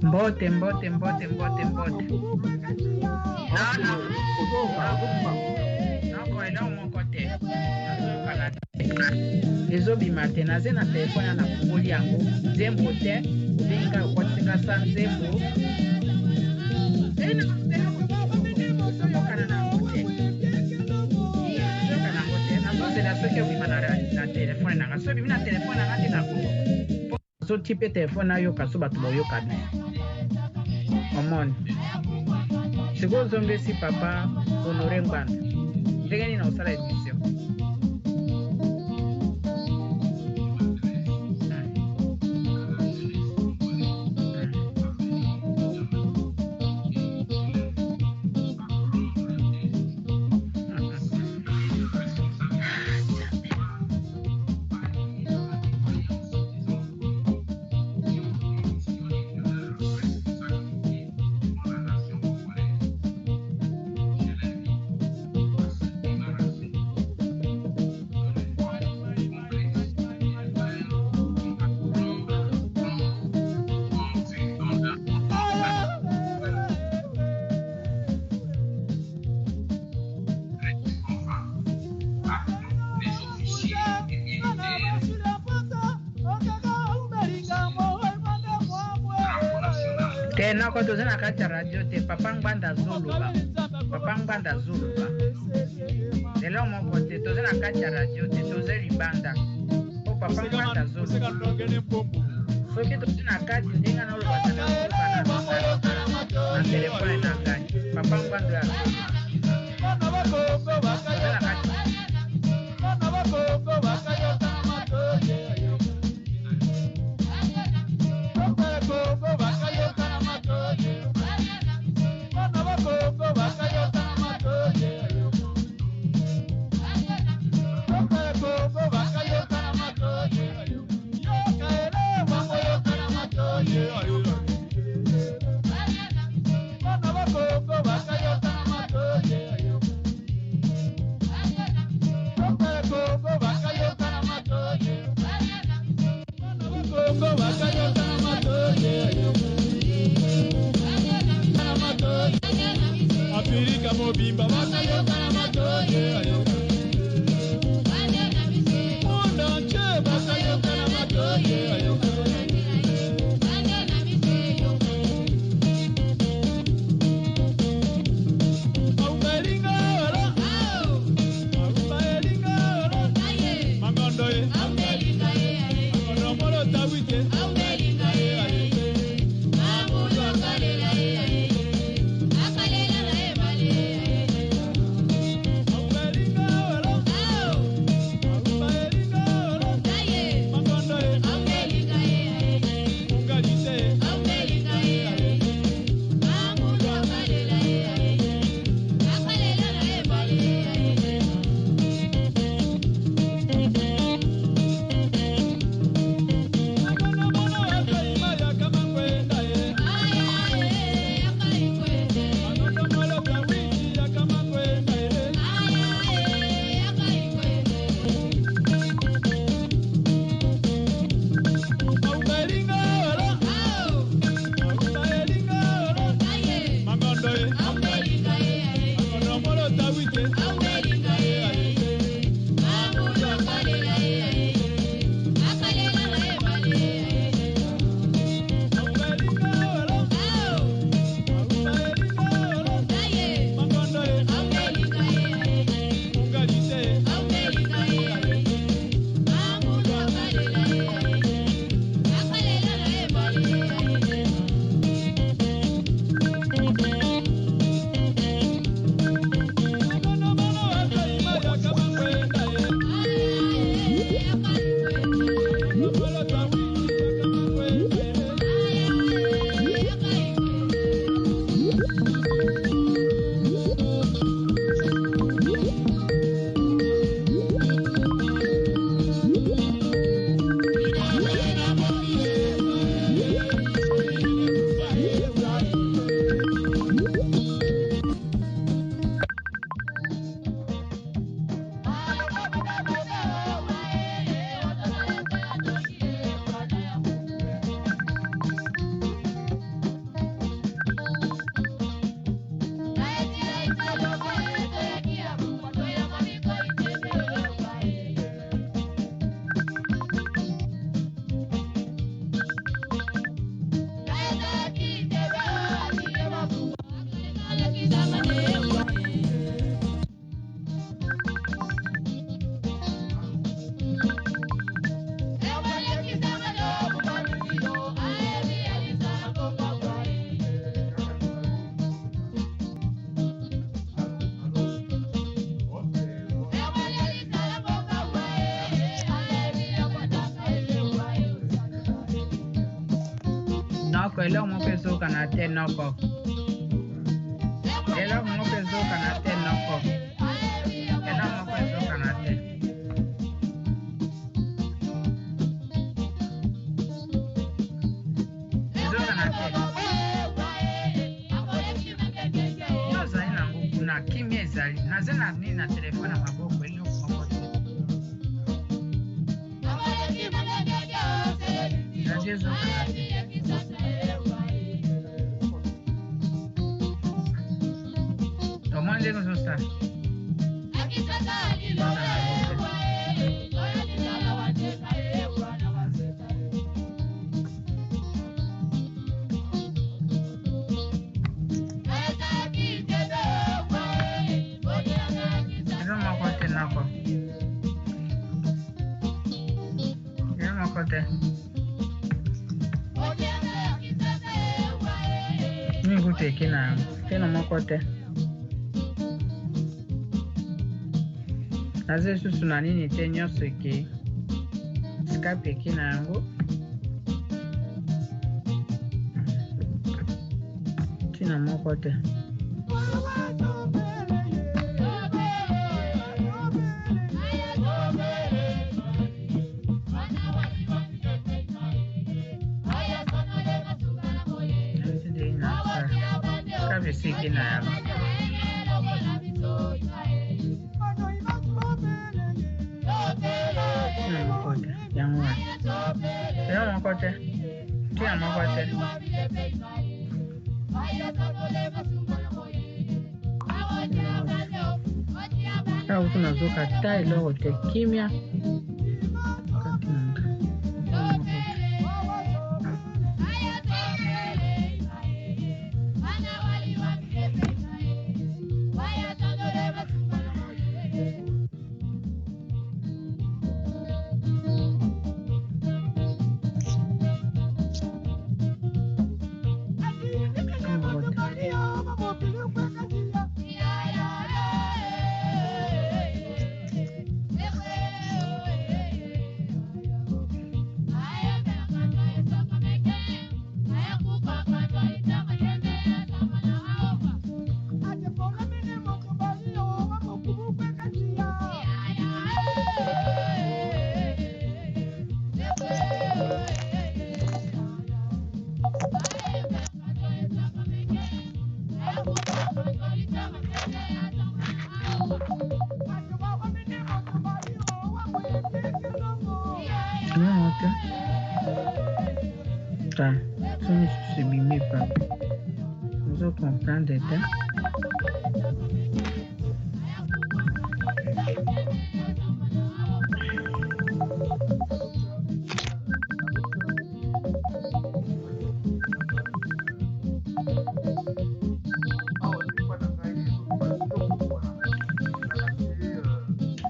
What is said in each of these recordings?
Mbote. Ezobi mate na zena telefone na fungoli yango zembo te ubenga kwatinga sa zembo kana na ngote na zote la soke ubimana na telefone na ngaso bimina telefone na ngati na ko so tipe telefone na yo kaso batu boyo kana omon siko zombe si papa honore ngwana ndengeni na usala emission. Na kwa tozana kati radio te papa ngbanda zuluba lelo moko te tozana kati radio te tozeli banda o papa ngbanda zuluba soki tozana kati ndinga na lobata na telefone na ngai papa ngbanda ya Mangana noko elo mo peso kana te noko. Elo mo peso kana te noko. Elo mo peso kana te. Peso kana te. Yo zaina ngukuna kimye zali. Nazena nini na telefona maboko elo mo te. Najezo kana te. Tomando no está. Kena makote. Naze susu na nini te nyonso ke Skype kina yango. Tina makote. Skype sikina yango. Kuna zoka tai leo te kimya. Comprendre ça.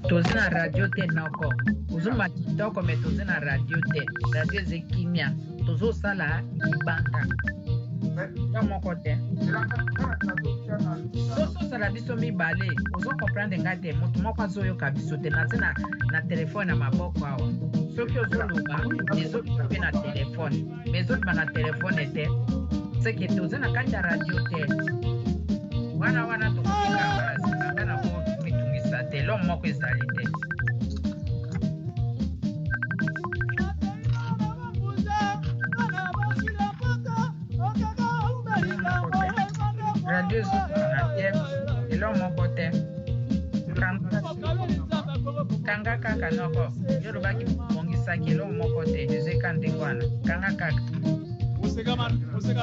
Tozina radio te noko. Uzuma kitoko me tozina radio te. Radio zekimia. Tozo sala ibanga. Mon côté. So la biso mi balé. Ozo comprendre ngate moto moko azoyo kabiso te na téléphone na maboko awa. Soki ozoluka ezo pe na téléphone. Mais autres na téléphone te. C'est que tozina kanja radio te. Wana to kinga basi na ko mitungisa te lo moko ezali te. Radio et l'homme mon côté. Kanga kaka noko. Yoruba ki mongisa ki l'homme mon côté. Je sais quand wana. Kanga kaka. Musika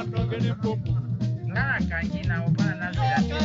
ndongeni popo. Ngana kanji na opana na zira.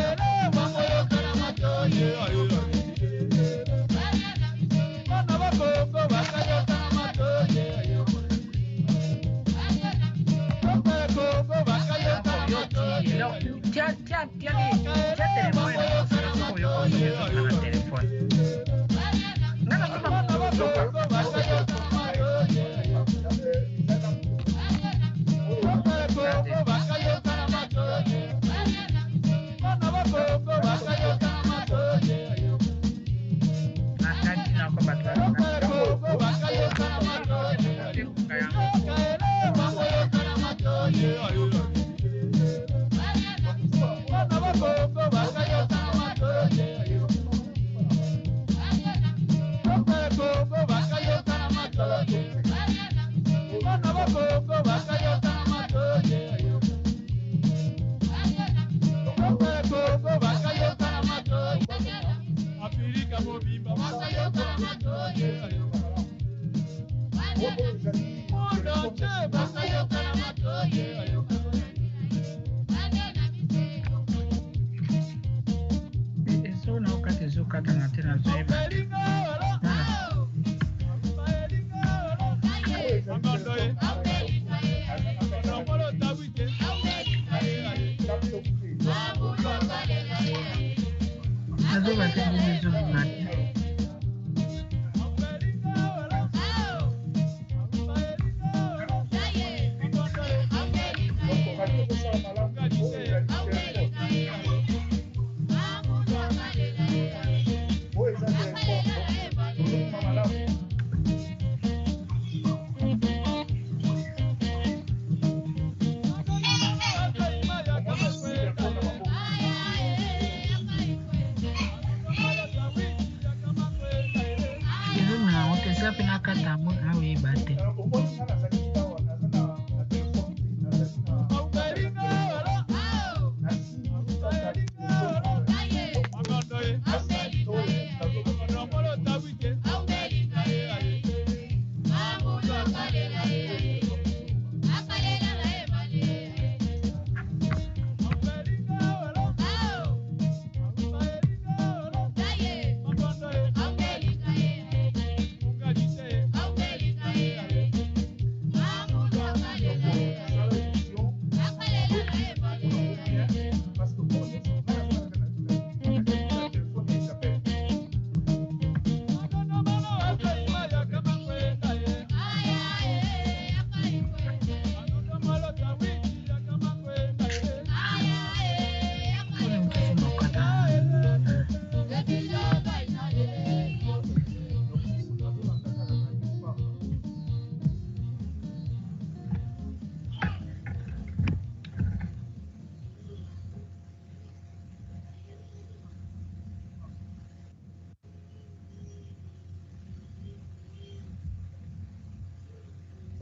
So now cut is so cut and attend as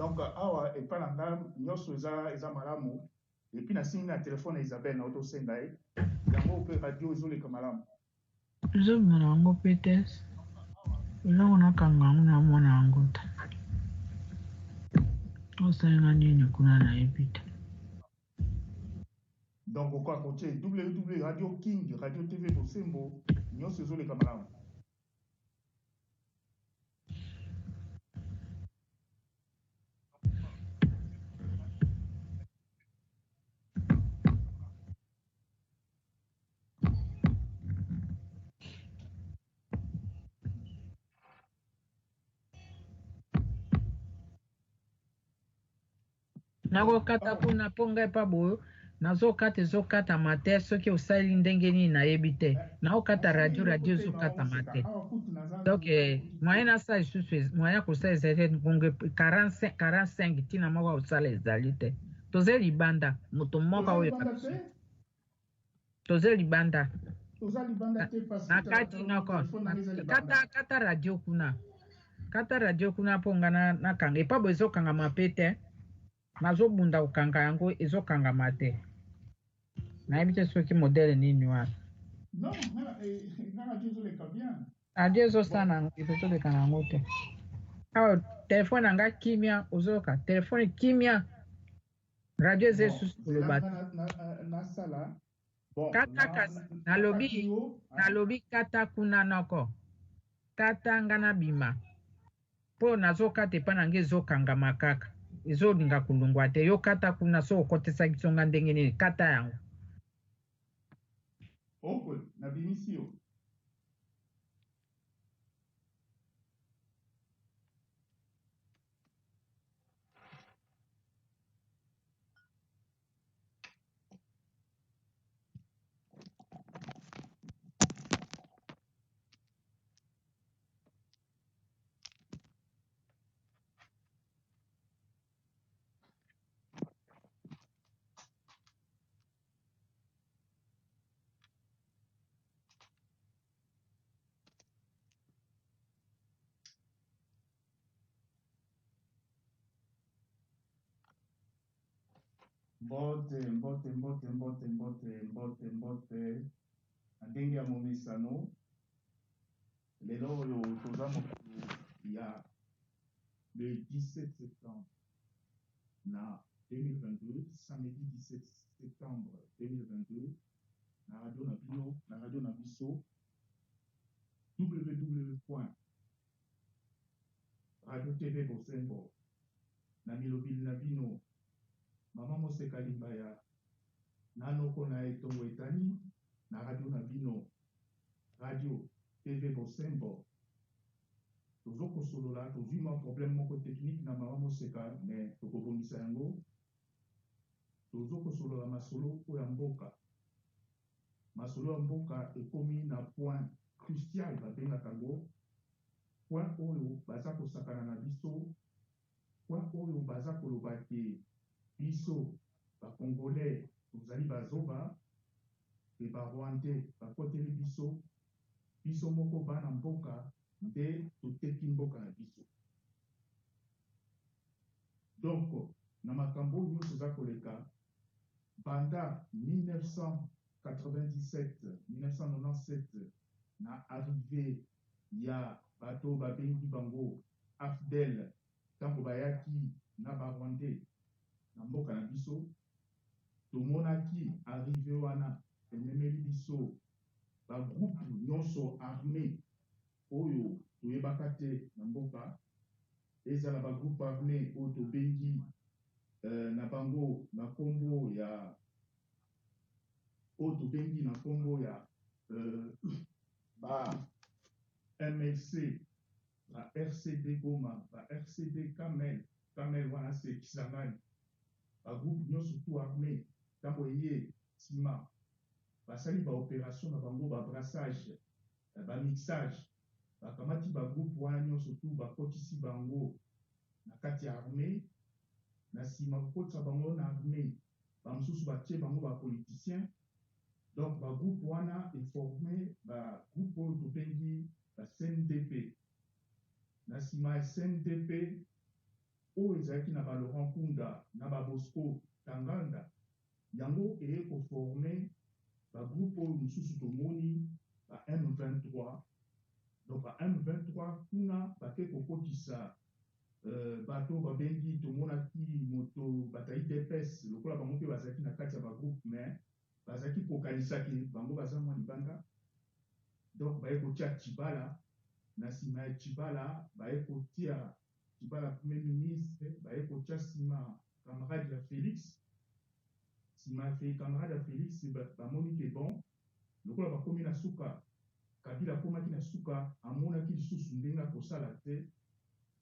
Donc, awa, et pas l'anga, nyoso eza malamu, et puis na singa téléphone Isabelle na auto sengai, yango pe radio zo le kamalamu. Zo mwanango Peters. Ila unakanga una mwanango ta. Osayenga nini kuna na epita. Donc, au côté www Radio King, Radio TV Bosembo, nyoso zo le kamalamu. Nako kata kuna ponga pa boyo. Nazo kata zo kata mate soki osali ndenge nini nayebi te. Nako kata radio zo kata mate. Donc moyen na sa isusu moyen kosala ezali ngonge 45 tina moko osala ezali te. Toze libanda moto moko oyo toze libanda. Nakati nako kata radio kuna. Kata radio kuna ponga na kanga. Epa bo ezokanga mapete. Nazo bunda ukanga yango ezokanga mate. Nayebi te soki modele nini wa. Non, radio zo le kabien. Radio ezosana ezoleka nango te. Awa telefone nanga kimia ozoka. Telefone kimia. Radio ezesusu koloba. Na sala. Kata nalobi kata kuna noko. Kata ngana bima. Po nazokata epa nange ezokanga makaka. Ezolinga kulungwa te. Yo kata kuna so okotesa kisonga ndenge nini kata yango. Okwe, na bimisio. Mbote. Ndenge ya momisano. lelo oyo toza mokolo ya le 17 septembre na 2022, samedi 17 septembre 2022, na radio na bino, na radio na biso www.radio-tv Bosembo na milobili na bino mama Moseka Limbaya nanoko na etongo etani na radio na bino radio TV Bosembo. Tozo kosolola tozwi mwa problème moko technique na mama Moseka mais tokobongisa yango. Tozo kosolola masolo oyo ya mboka. Masolo ya mboka ekomi na point crucial babengaka yango, point oyo baza kosakana na biso, point oyo baza koloba ke biso bakongolais tozali bazoba pe barwandais bakoteli biso, biso moko bana mboka nde toteki mboka na biso. Donc na makambo oyo nyonso eza koleka banda 1997 na arrivé ya bato babengi bango AFDEL ntango bayaki na barwandais na mboka na biso, tomonaki arrivé wana ememeli biso bagroupe nyonso armé oyo toyebaka te na mboka, ezala bagroupe armé oyo tobengi na bango na kombo ya oyo tobengi na kombo ya ba MLC, ba RCD Goma, ba RCD Kamel wana se Kisangani, ba groupe nyonso tout armé ntango eye nsima basali ba opération na bango ba brassage, ba mixage, bakamati ba groupe wana nyonso tout bakotisi bango na kati ya armé, na nsima kokotisa bango na armé bamosusu batie bango ba politicien. Donc ba groupe wana eforme ba groupe oyo tobengi ba CNDP. Na nsima ya CNDP oyo ezalaki na ba Laurent Nkunda na ba Bosco Tanganda, yango eye koforme ba groupe oyo mosusu tomoni ba M23. Donc ba M23 kuna bake kokotisa bato babengi tomonaki moto batayi DPS lokola bango mpe bazalaki na kati ya ba groupe mais bazalaki kokanisaki bango baza mwa libanda. Donc baye kotia Tshibala, na nsima ya Tshibala baye kotia Tshibala premier ministre, baye kotia nsima camarade ya Félix, nsima ya camarade ya Félix bamoni ke bon lokola bakomi na suka, Kabila akomaki na suka amonaki lisusu ndenge akosala te,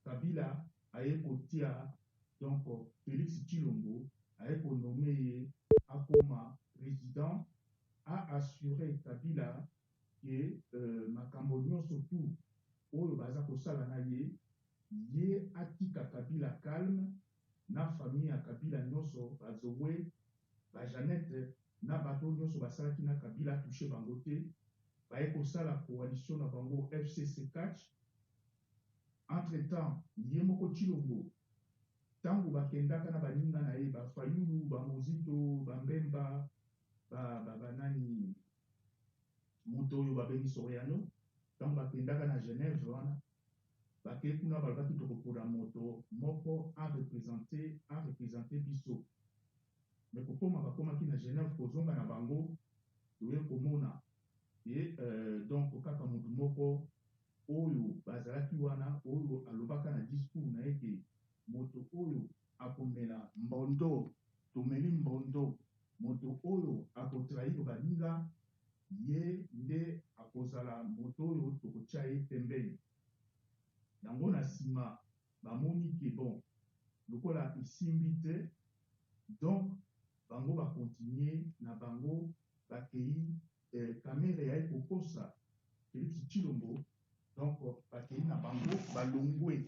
Kabila aye kotia donc Félix Tshilombo aye konome ye akoma président, a assuré Kabila que makambo nyonso tout oyo baza kosala na ye atika Kabila calme, na famille ya Kabila nyonso bazowe ba Janete na bato nyonso basalaki na Kabila touché bango te, baye kosala coalition na bango FCC4. Entre temps ye moko Tshilombo ntango bakendaka na baninga na ye bafayulu bamozito bambemba banani moto oyo babengi Soriano, ntango bakendaka na Genève wana bake kuna balobaki tokopola moto moko a représenter biso, mais kokoma bakomaki na Genève kozonga na bango toye komona et donc kaka moto moko oyo bazalaki wana oyo alobaka na discours na eke moto oyo akomela mbondo tomeli mbondo, moto oyo akotrahir baninga ye nde akozala moto oyo tokotia ye pembeni. Yango na nsima bamoni ke bon lokola isimbi te, donc bango bakontinue na bango bakei kamere yaye kokosa Félix Tshilombo, donc bakei na bango balongwe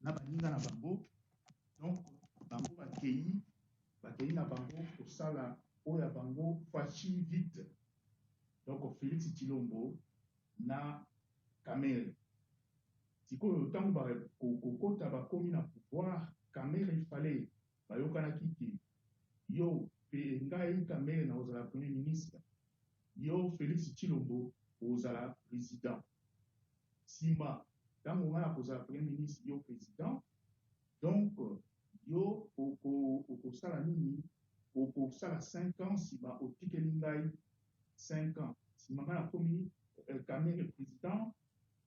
na baninga na bango, donc bango bakei na bango kosala oyo bango fachi vite, donc Félix Tshilombo na kamere. Sikoyo ntango bakokota bakomi na pouvoir, kamere ifale bayokanaki ke yo pe ngai kamere na ozala premier ministre, yo Félix Tshilombo ozala président. Sima, dans le moment où vous avez Premier ministre, yo président, donc, yo, au Salamini, au Sala 5 ans, si ma au Tikelingai 5 ans, si ma a commis Kamé le président,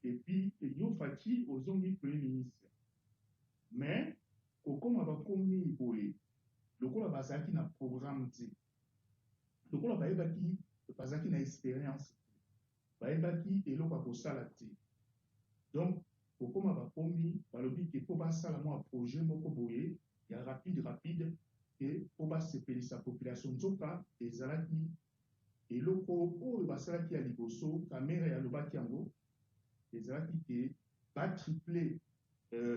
et puis yo Fati aux Zongi Premier ministre. Mais, au comme va commis boé, le coup la basaki na programme, le coup la baébaki, le basaki na expérience, baébaki et l'eau va salati. Donc, au comme va commis, par le but que pour passer à moi projet, moko boé, il y a rapide, et pour passer sa population zoka, et zalaki, et l'eau pour basalaki à liboso, caméra et à l'obaki ango, et zalaki qui va tripler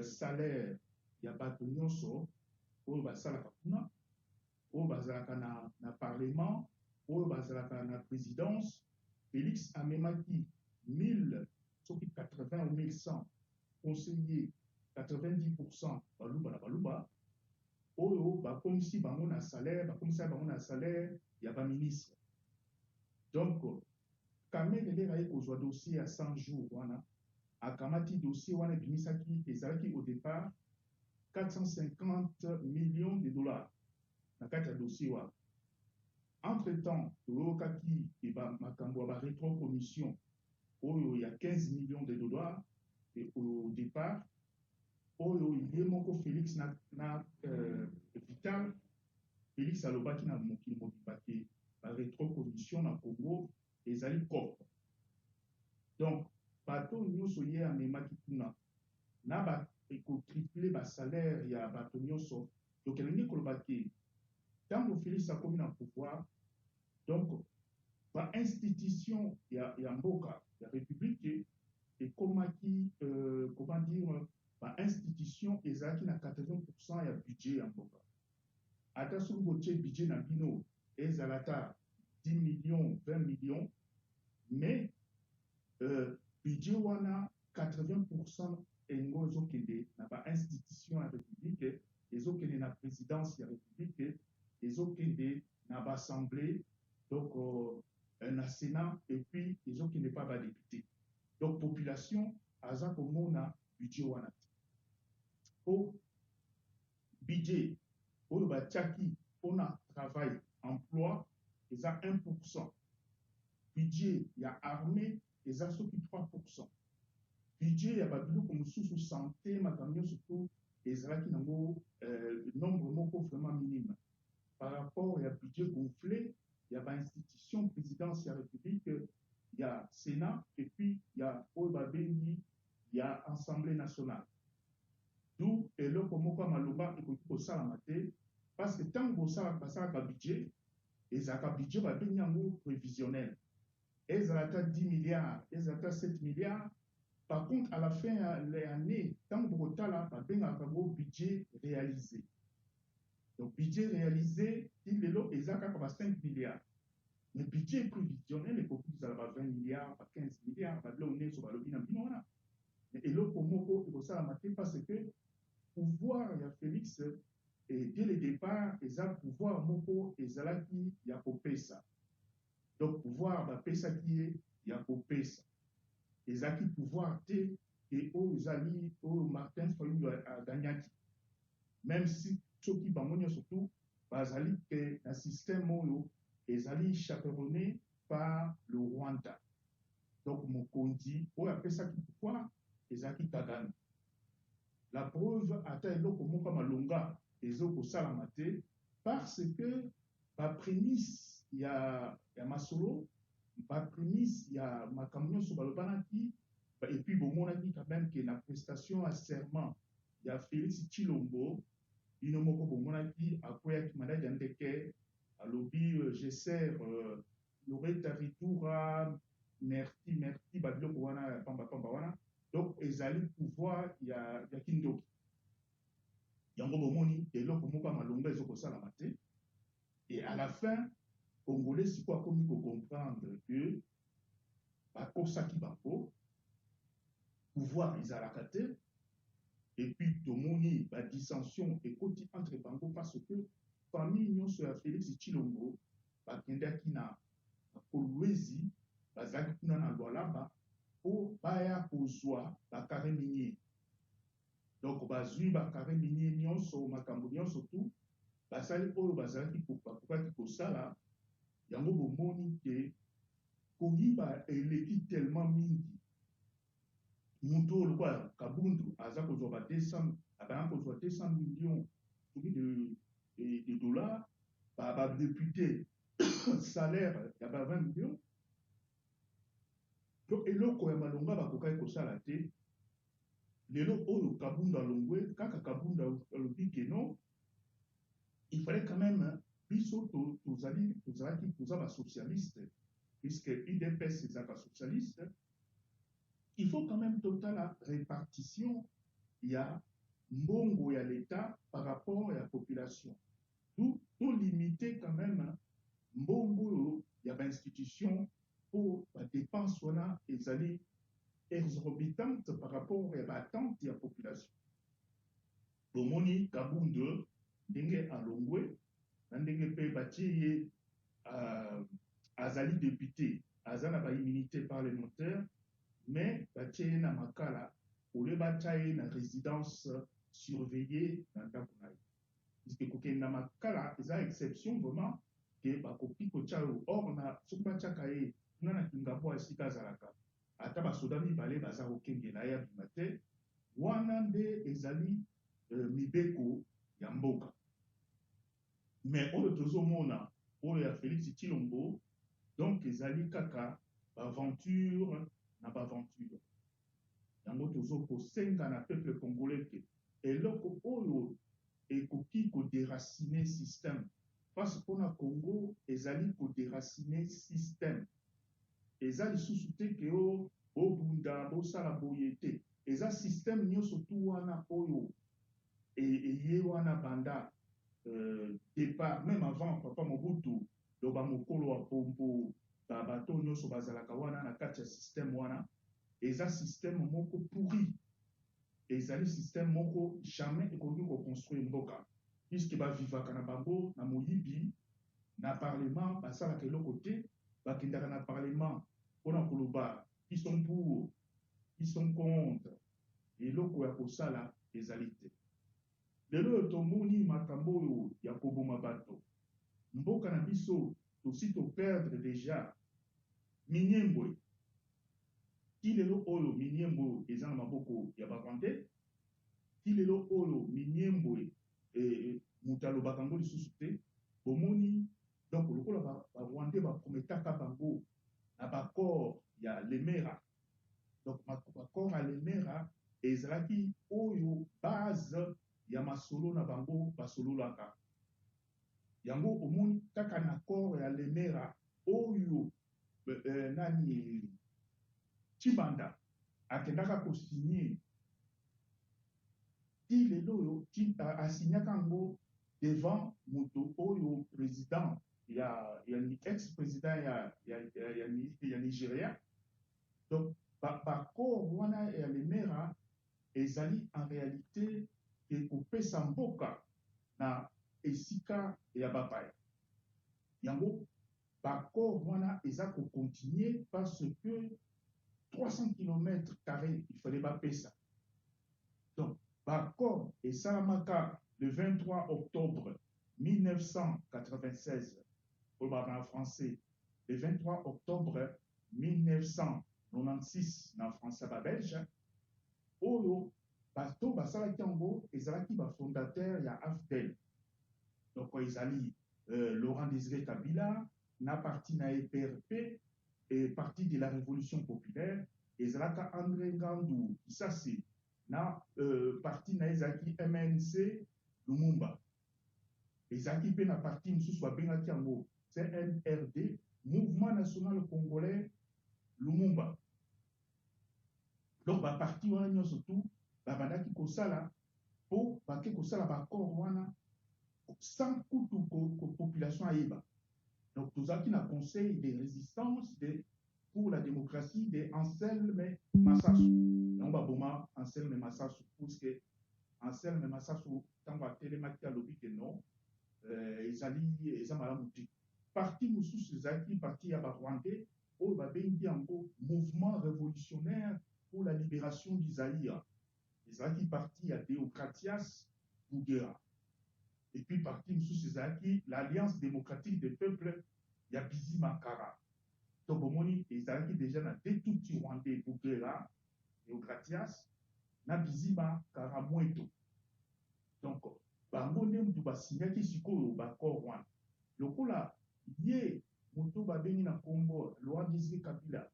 salaire, il y a pas de nyonso, pour basalaka kuna, au bazalaka na parlement, au bazalaka na présidence, Félix a même acquis 1000, sauf 80 ou 1100 conseillers, 90% baluba na baluba, au comme si bango na salaire, comme ça bango na salaire, il y a pas ministre. Donc, quand même les raïs aux dossier à 100 jours, wana, a kamati dossier wana bimisaki ezalaki au départ 450 millions de dollars. Dans le dossier. Entre-temps, Kaki et Makambo a rétro-commission où il y a 15 millions de dollars et au départ, où il y a mon Félix na vital, Félix Alobaki na Moki Mokibaki, la rétro-commission na Congo et Zali Corp. Donc, bateau nous soyez à Memakikuna, na ba triplé ba salaire il y a bateau nous donc il y a Kolobaki. Tant que Félix a commis un pouvoir, donc, par institution, il y a Mboka, il y a République, et comment dire, par institution, il y a 80% il y a budget en Mboka. Attention, le budget dans Bino, il y a 10 millions, 20 millions, mais budget, on a 80% et nous avons dans institution la République, les autres qui la présidence de la République, les autres qui dans l'Assemblée, donc un Sénat, et puis les autres qui n'est pas député. Donc, population, à ça comme on a budget wana. Au budget, au Bachaki, on a travail, emploi, ils ont 1%. Budget, il y a armée, ils ont 3%. Budget, il y a Babylou comme sous santé, ma camion surtout, ils ont le nombre vraiment minime. Par rapport à budget gonflé, il y a institution, présidence de la République, il y a Sénat, et puis il y a Olbabeni, il y a Assemblée nationale. D'où, et là, comme on Maloba, et pour ça, la maté, parce que tant que ça a un budget, et ça a un budget, va venir en prévisionnel. Et ça a 10 milliards, et ça a 7 milliards. Par contre, à la fin de l'année, tant que vous avez un budget réalisé. Donc, budget réalisé, il est là, exactement 5 milliards. Le budget prévisionnel, les copies, ça va 20 milliards, 15 milliards, là, on est sur le bilan. Et là, pour moi, il faut ça la mater parce que pouvoir, il y a Félix, et dès le départ, il a pouvoir, moko, et Zalaki, il y a pour ça. Donc, pouvoir, il y a qui est, il y a pour ça. Et Zaki, pouvoir, et au Zali, au Martin, Foyou, à Gagnaki. Même si, ceux qui bangonent surtout, Bazali, est un système où ils allaient chaperonné par le Rwanda. Donc, mon condi, on appelle ça qui pouvoir, ils allaient Kagame. La preuve, à tel loco, mon comme Longa, et Zoko Salamate, parce que, ma prémisse, il y a Masolo, ma prémisse, il y a ma camion sur le Banaki, et puis, bon, on a dit quand même que la prestation à serment, il y a Félix Chilombo, il y a Monaki, à quoi il m'a dit à lobby, j'essaie, Loré Taritoura, merci, Babilo Kouana, Pamba. Donc, ils allaient pouvoir, il y a Kindoki. Il y a un gros moni, et là, pour moi, Malonga, ils ont ça la maté. Et à la fin, Congolais, c'est quoi, comme il faut comprendre que, comme ça qui va pour, pouvoir, ils allaient cater. Et puis, Tomoni, la dissension est côté entre Bango parce que famille nous sur Félix Chilombo, Bakenda qui na Kolwezi, Bazaki kuna na Lualaba, po baya kozwa bakare minier. Donc bazwi bakare minier nyonso makambo nyonso tu basali oyo bazalaki bakokaki kosala yango bomoni ke koyiba eleki tellement mingi mutu oyo lokola kabundu aza kozwa ba 200 abana kozwa 200 millions de dollars ba député salaire ya ba 20 millions. Donc eloko ya malonga bakokaki kosala te lelo oyo kabundu alongwe kaka kabundu alobi ke non il fallait quand même biso tozalaki toza basocialiste puisque UDPS ezaka socialiste, il faut quand même totala répartition ya mbongo ya l'État par rapport à la population. Tout limiter quand même mbongo ya ba institution pour la dépense wana ezali exorbitante par rapport à l'attente de la population. Bomoni kabundu ndenge alongwe ndenge pe batie azali député azana ba immunité parlementaire mais batie na makala ole bataye na résidence surveillée dans ndako na ye puisque kokende na makala eza exception vraiment ke bakoki kotia or na soki batiaka ye kuna na kingabo esika azalaka ata basoda mibale baza kokengela ye abima te wana nde ezali mibeko ya mboka. Mais oyo tozomona oyo ya Félix Tshilombo donc ezali kaka baventure na baventure yango tozokosenga na peuple congolais ke eloko oyo ekoki kodéraciner système parce mpona Congo ezali kodéraciner système eza lisusu te ke obunda bosala boye te eza système nyonso tu wana oyo eye wana banda départ même avant papa Mobutu loba mokolo wa pompo bato nyonso bazalaka wana na kati ya système wana eza système moko pourri ezali système moko jamais ekoki koconstruire mboka puisque bavivaka na bango na moyibi na parlement basalaka eloko te bakendaka na parlement mpona koloba ils sont pour ils sont contre eloko ya kosala ezali te. Lelo oyo tomoni makambo oyo ya koboma bato mboka na biso tosi toperdre déjà miniembwe ti lelo oyo miniembwe eza na maboko ya bavande ti lelo oyo miniembwe moto alobaka yango lisusu te bomoni donc lokola barwandais baprometaka bango na baccord ya Lemera donc baccord ya Lemera ezalaki oyo base ya masolo na bango basololaka yango omoni kaka na accord ya Lemera oyo nani Chibanda akendaka kosigner ti lelo oyo asignaka yango devant moto oyo président ya ex-président ya Nigeria. Donc baccord wana ya Lemera ezali en réalité ekopesa mboka na esika ya bapaya yango baccord wana eza kocontinue parce que 300 km carrés il fallait bapesa. Donc baccord esalamaka le 23 octobre 1996 pour en français le 23 octobre 1996 en français ba belge oyo bato basalaki yango ezalaki bafondateur ya AFDEL donc ezali Laurent Désiré Kabila na parti na PRP et parti de la Révolution populaire ezalaka André Ngandou Kisasi na parti na ezalaki MNC Lumumba ezalaki pe na parti mosusu babengaki yango CNRD Mouvement National Congolais Lumumba. Donc baparti wana nyonso tu babandaki kosala po bake kosala baccord wana sans kutu population ayeba. Donc tozalaki na conseil de résistance pour la démocratie de Anselme Massasu yango baboma Anselme Massasu puisque Anselme Massasu ntango atelemaki alobi ke non ezali eza malamu te parti mosusu ezalaki parti ya barwandais oyo babengi yango mouvement révolutionnaire pour la libération d'Isaïa. Ezalaki parti ya Deokratias Bugera. Et puis parti mosusu ezalaki l'Alliance démocratique des peuples ya Bizi Makara. Donc bomoni ezalaki déjà na detuti rwandais Bugera, Deokratias, na Bizi Makara Mweto. Donc bango nde mutu basinyaki sikoyo bakor wana. Lokola ye moto babengi na Congo Laurent Désiré Kabila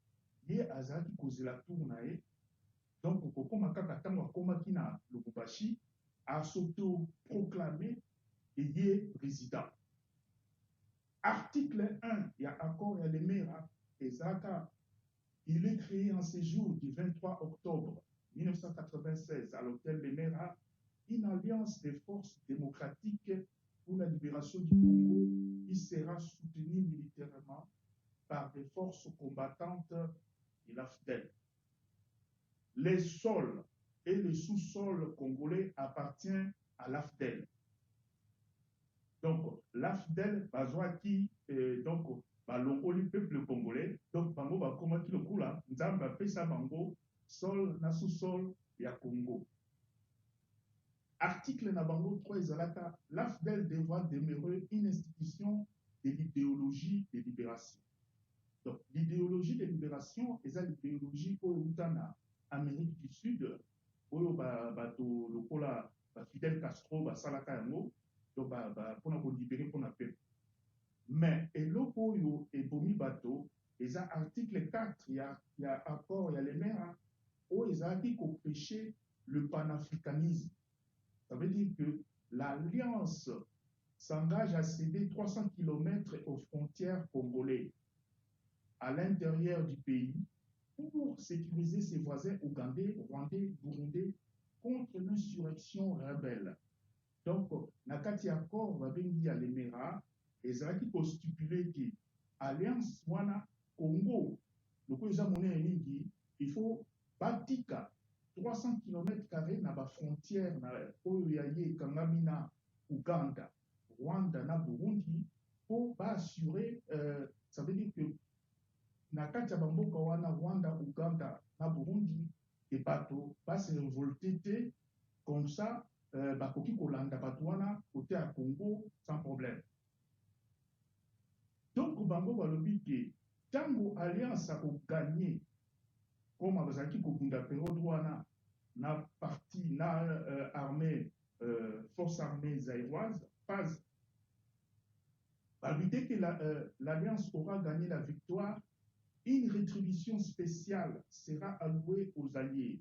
ye azalaki kozela tour na ye. Donc kokoma kaka ntango akomaki na Lubumbashi s'auto-proclamé et ye président. Article 1, il y a accord, il y a les Mera et Zaka. Il est créé en séjour du 23 octobre 1996 à l'hôtel Les Mera, une alliance des forces démocratiques pour la libération du Congo qui sera soutenue militairement par des forces combattantes de l'AFDEL. Les sols et le sous-sol congolais appartiennent à l'AFDEL. Donc, l'AFDEL, bazwaki, donc, balongoli peuple congolais, donc, bango bakomaki lokula, nzamba pesa bango, sol na sous-sol ya Congo. Article na bango 3 ezalaka, l'AFDEL devra demeurer une institution de l'idéologie de libération. Donc, l'idéologie de libération, c'est l'idéologie oyo uta na Amérique du Sud, oyo bato lokola Fidel Castro basalaka yango, donc pona ko libérer pona peuple. Mais eloko oyo ebomi bato, eza article 4 ya accord ya les Mera oyo ezalaki ko prêcher le panafricanisme. Ça veut dire que l'Alliance s'engage à céder 300 km aux frontières congolaises à l'intérieur du pays pour sécuriser ses voisins ougandais, rwandais, burundais contre l'insurrection rebelle. Donc, nakati accord babengi ya lemera ezalaki ko stipuler que alliance wana Congo loko eza monene mingi il faut batika 300 km² na ba frontière na oyo ya ye kangami na Uganda, Rwanda na Burundi pour assurer ça veut dire que na kati ya bamboka wana Rwanda, Uganda na Burundi et bato ba se révolter te comme ça bakoki kolanda bato wana côté à Congo sans problème. Donc bango balobi ke tango alliance a gagné comme bazaki ko bunda période wana na parti na armée force armée zaïroise phase balbité que l'alliance aura gagné la victoire. Une rétribution spéciale sera allouée aux alliés.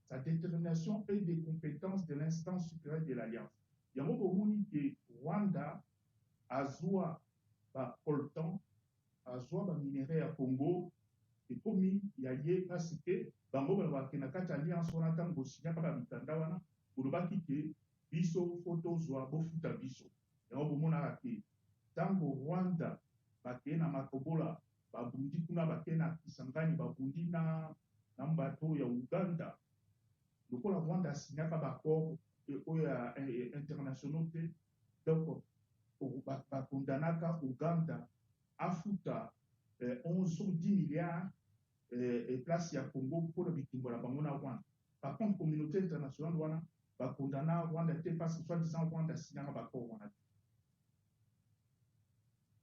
Sa détermination et des compétences de l'instance supérieure de l'Alliance. Il y a beaucoup de Rwanda, Azua, Coltan, Azua, minerai à Congo, et comme il y a eu à citer, Bango, Bakena, Alliance, on attend aussi, pas la Mitandawana, pour le Bakike, Biso, Photo, Zoa, Bofuta, Biso. Il y a beaucoup de Tango, Rwanda, Bakena, Makobola, babundi kuna bakena Kisangani babundi na mbato ya Uganda lokola Rwanda signaka bakor oyo internationaux te donc bakondanaka Uganda afuta 11 ou 10 milliards et place ya Congo pour le bitumbola bango na Rwanda. Par contre communauté internationale wana bakondana Rwanda te parce que soi-disant Rwanda signaka bakor wana.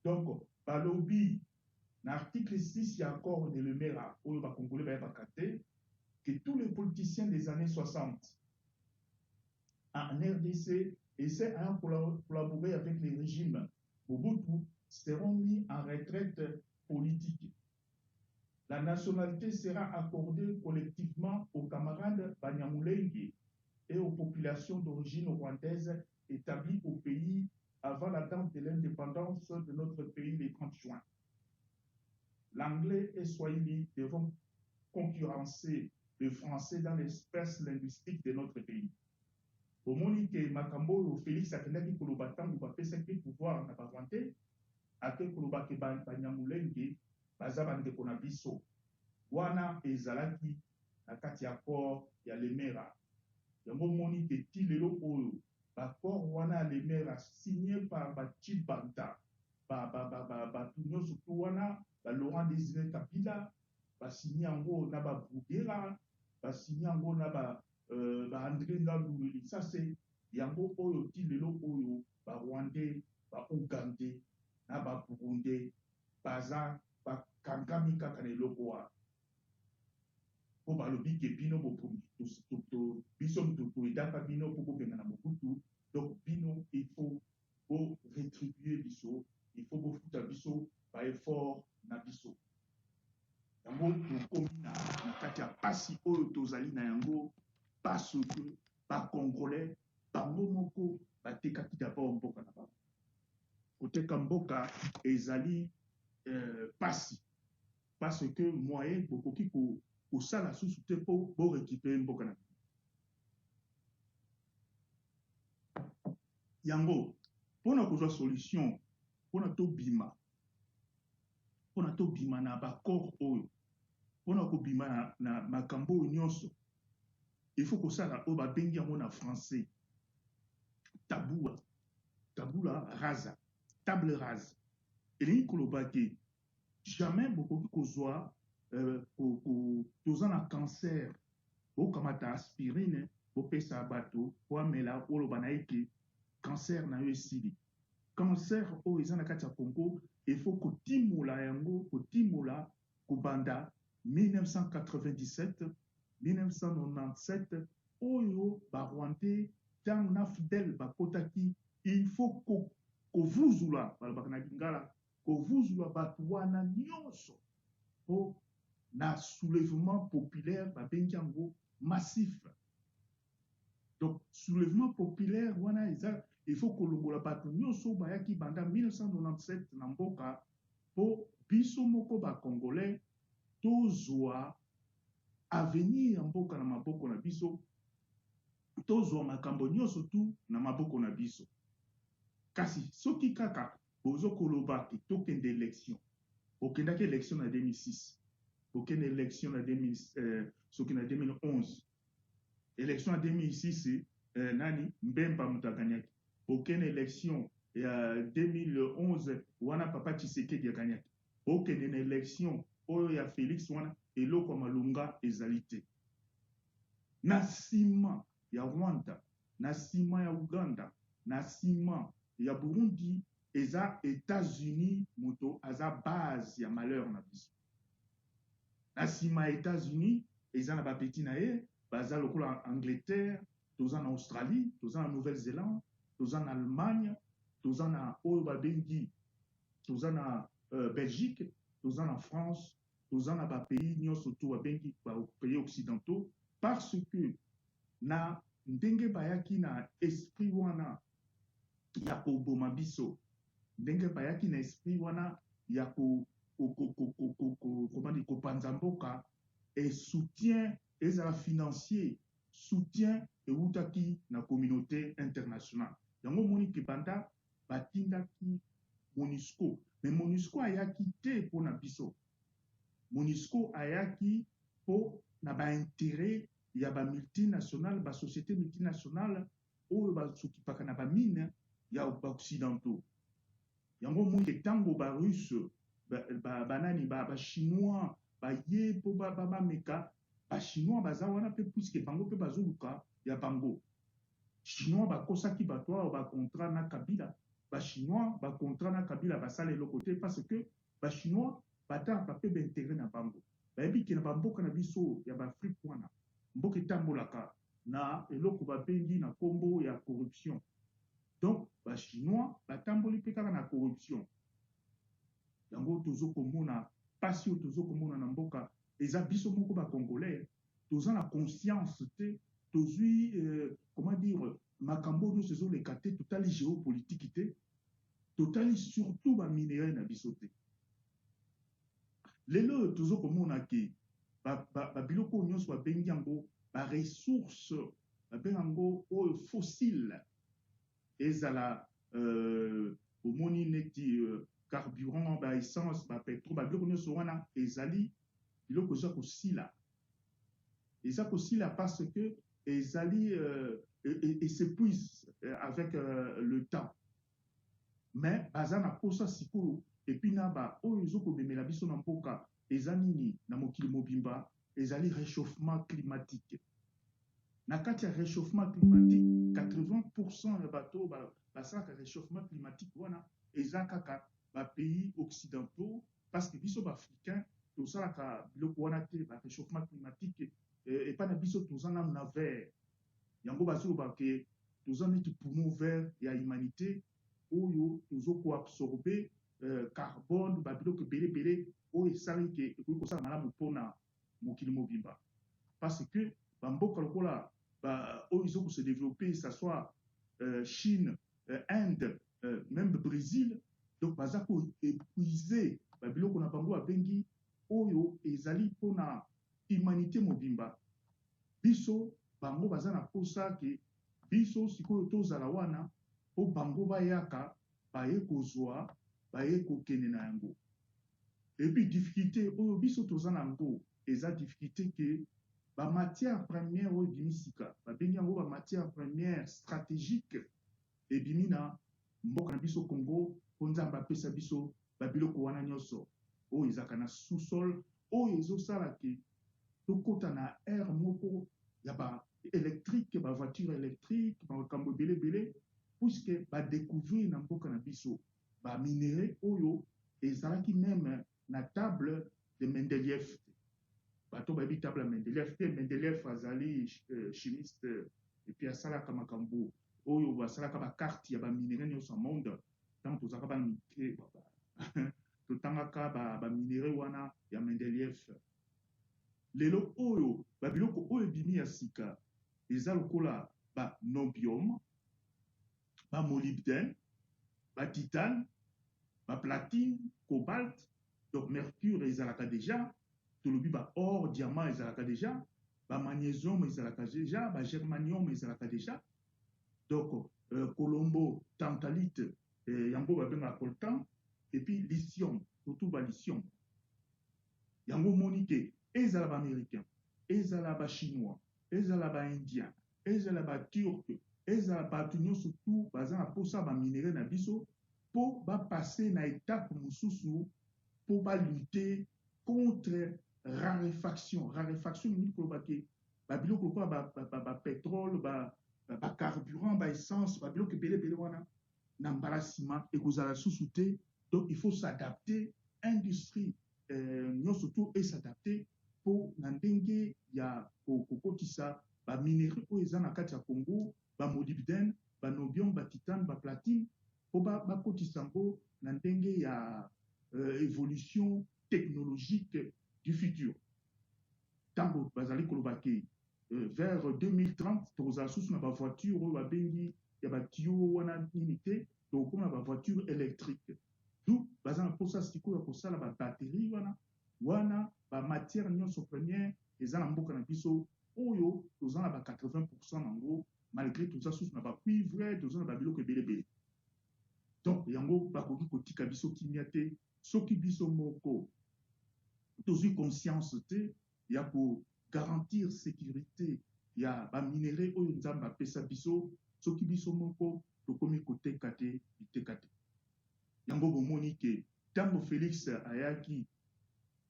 Donc balobi l'article 6, il y a encore de l'Emera, où le Congolais va capter que tous les politiciens des années 60 en RDC essaient à collaborer avec les régimes Mobutu seront mis en retraite politique. La nationalité sera accordée collectivement aux camarades Banyamulenge et aux populations d'origine rwandaise établies au pays avant la date de l'indépendance de notre pays le 30 juin. L'anglais et Swahili devront concurrencer le français dans l'espace linguistique de notre pays. Au Monique Makambo, Félix Akendaki Kolobatan, ou Bapesaki pouvoir n'a pas vanté, à quel Kolobake Banyamulenge, Bazaban de Konabiso, Wana et Zalaki, Nakati Akor, ya Lemera. Yango Monique Tilelo Oyo, Bakor Wana Lemera, signé par Bachibanta. bato nyonso to wana Laurent Désiré Kabila basigné yango na Bougera basigné yango na André Ngaluleli. Ça c'est yango oyo ti lelo oyo Rwandais, Ougandais na Burundais baza bakangami kaka na eloko wana po balobi ke bino biso toedaka bino po kobenga na mobutu. Donc bino il faut rétribuer biso, il faut bofuta biso ba effort na biso. Yango tokomi na kati ya pasi oyo tozali na yango parce que Congolais bango moko batekaki d'abord mboka na bango. Koteka mboka ezali pasi parce que moyen bokoki kosala susu te po récupérer mboka na yango. Pona kozwa solution, pona tobima na bakor oyo, pona kobima na makambo nyonso, il faut kosala oyo babengi yango na français tabula rasa, table rase. Elingi koloba ke jamais bokoki kozwa toza na cancer bokamata aspirine bopesa bato po amela oloba na eke cancer na yo esili. Cancer oyo eza na kati ya Congo, il faut kotimola yango, kotimola kobanda 1997 1997 oyo Rwandais tant na fidèle bakotaki, il faut kovuzula balobaka na Lingala, kovuzula bato wana nyonso po na soulèvement populaire babengi yango massif. Donc soulèvement populaire wana eza il faut kolongola bato nyonso bayaki banda 1997 na mboka po biso moko ba Congolais tozwa avenir ya mboka na maboko na biso, tozwa makambo nyonso tu na maboko na biso. Kasi soki kaka bozo koloba ke tokende élection, okendaki élection na 2006, okende élection na 2011, élection na 2006 nani Mbemba mutaganyaki, okende élection ya 2011 wana Papa Tshisekedi yakanyaki, okende na élection oyo ya Félix wana eloko malunga ezali te. Na nsima ya Rwanda, na nsima ya Uganda, na nsima ya Burundi, eza États-Unis moto aza base ya malheur na biso. Na nsima ya États-Unis eza na bapeti na ye baza lokola Angleterre, toza na Australie, toza na Nouvelle-Zélande, toza na Allemagne, toza na oyo babengi, toza na Belgique, toza na France, toza na bapays nyonso to babengi pays occidentaux, parce que na ndenge bayaki na esprit wana ya koboma biso, ndenge bayaki na esprit wana ya kopanza mboka, et soutien ezala financier, soutien eutaki na communauté internationale. Yango moni ke banda batindaki MONUSCO, mais MONUSCO ayaki te po na biso. MONUSCO ayaki po na ba intérêt ya ba multinationale, ba société multinationale oyo basokipaka na ba mine ya ba occidentaux. Yango moni tango ba russe banani ba chinois ba ye po ba meka ba chinois baza wana pe puisque bango pe bazoluka ya bango. Chinois bakosaki bato oyo ba contrat na Kabila, ba chinois ba contrat na Kabila basala eloko te parce que ba chinois bataka pe b'intérêt na bango. Bayebi ke na bamboka na biso ya baafrike wana mboka etambolaka na eloko babengi na kombo ya corruption. Donc ba chinois batamboli mpe kaka na corruption. Yango tozokomona pasi oyo tozokomona na mboka eza biso moko ba Congolais toza na conscience te, tozwi comment dire makambo nyonso ezoleka te, totali géopolitique te, totali surtout ba minerai na biso te. Lelo tozokomona ke ba biloko nyonso babengi yango ba ressources babengi yango oyo fossile ezala omoni neti carburant, ba essence, ba pétrole, ba biloko nyonso wana ezali biloko eza kosila. Eza kosila parce que ezali et s'épuise avec le temps. mais baza na posa sikoyo epi na ba oyo ezokomemela biso na mboka eza nini na mokili mobimba ezali réchauffement climatique. Na kati ya réchauffement climatique 80% ya bato basalaka réchauffement climatique wana eza kaka bapays occidentaux parce que biso baafricain tosalaka biloko wana te réchauffement climatique epa na biso toza nanu na vert yango bazoloba ke toza neti poumon vert ya humanité oyo tozokoabsorbe carbone babiloko ebele oyo esali ke ekoki kosala malamu mpona mokili mobimba parce que bamboka lokola oyo ezokose développer ça soit Chine, Inde, même Brésil donc baza koépuise babiloko na bango abengi oyo ezali mpona humanité mobimba biso bango baza na posa ke biso sikoyo tozala wana po bango bayaka baye kozwa baye kokende na yango epuis difficulté oyo biso toza na yango eza difficulté ke bamatière première oyo ebimi sika babengi yango bamatière première stratégique ebimi na mboka na biso Congo mpo nzambe apesa biso babiloko wana nyonso oyo ezalaka na sous-sol oyo ezosala ke tokota na aire moko ya baélectrique bavoiture électrique bamakambo ebele puisque badécouvrir na mboka na biso baminere oyo ezalaki même na table de Mendeleev bato bayebi table ya Mendeleev te Mendeleev azali chimiste epuis asalaka makambo oyo basalaka bakarte ya baminere nyonso ya monde ntango tozalaka bana mike totangaka baminere wana ya Mendeleev lelo oyo babiloko oyo ebimi ya sika eza lokola banobium bamolybdène batitane baplatine cobalt donc mercure ezalaka déjà tolobi or diamant ezalaka déjà bamagnésium ezalaka déjà bagermanium ezalaka déjà donc colombo tantalite yango babengaka coltan et puis lithium surtout lithium yango moni ke ezala baaméricain ezala bachinois ezala baindien ezala baturke ezala bato nyonso tu baza na posa baminere na biso mpo bapasse na étape mosusu mpo balutte contre raréfaction mingi koloba ke babiloko lokola bapétrole bacarburant baessence babiloko ebele wana na mbala nsima ekozala susu te donc il faut s'adapter industrie nyonso tu esadapte mpo na ndenge ya kokotisa baminere oyo eza na kati ya Congo bamolybdène banobium batitane baplatine mpo bakotisa yango na ndenge ya évolution technologique du futur ntango bazali koloba ke vers 2030 tokozala susu na bavoiture oyo babengi ya batio wana nini te tokokoma na bavoiture électrique du baza na mposa sikoyo ya kosala babatterie wana bamatière nyonso première eza na mboka na biso oyo toza na 80% nango malgré toza susu na bacuivre toza na babiloko ebele donc yango bakoki kotika biso kimia te soki biso moko tozwi conscience te ya kogarantir sécurité ya baminere oyo nzambe apesa biso soki biso moko tokomi koteka te biteka te yango bomoni ke ntango Félix ayaki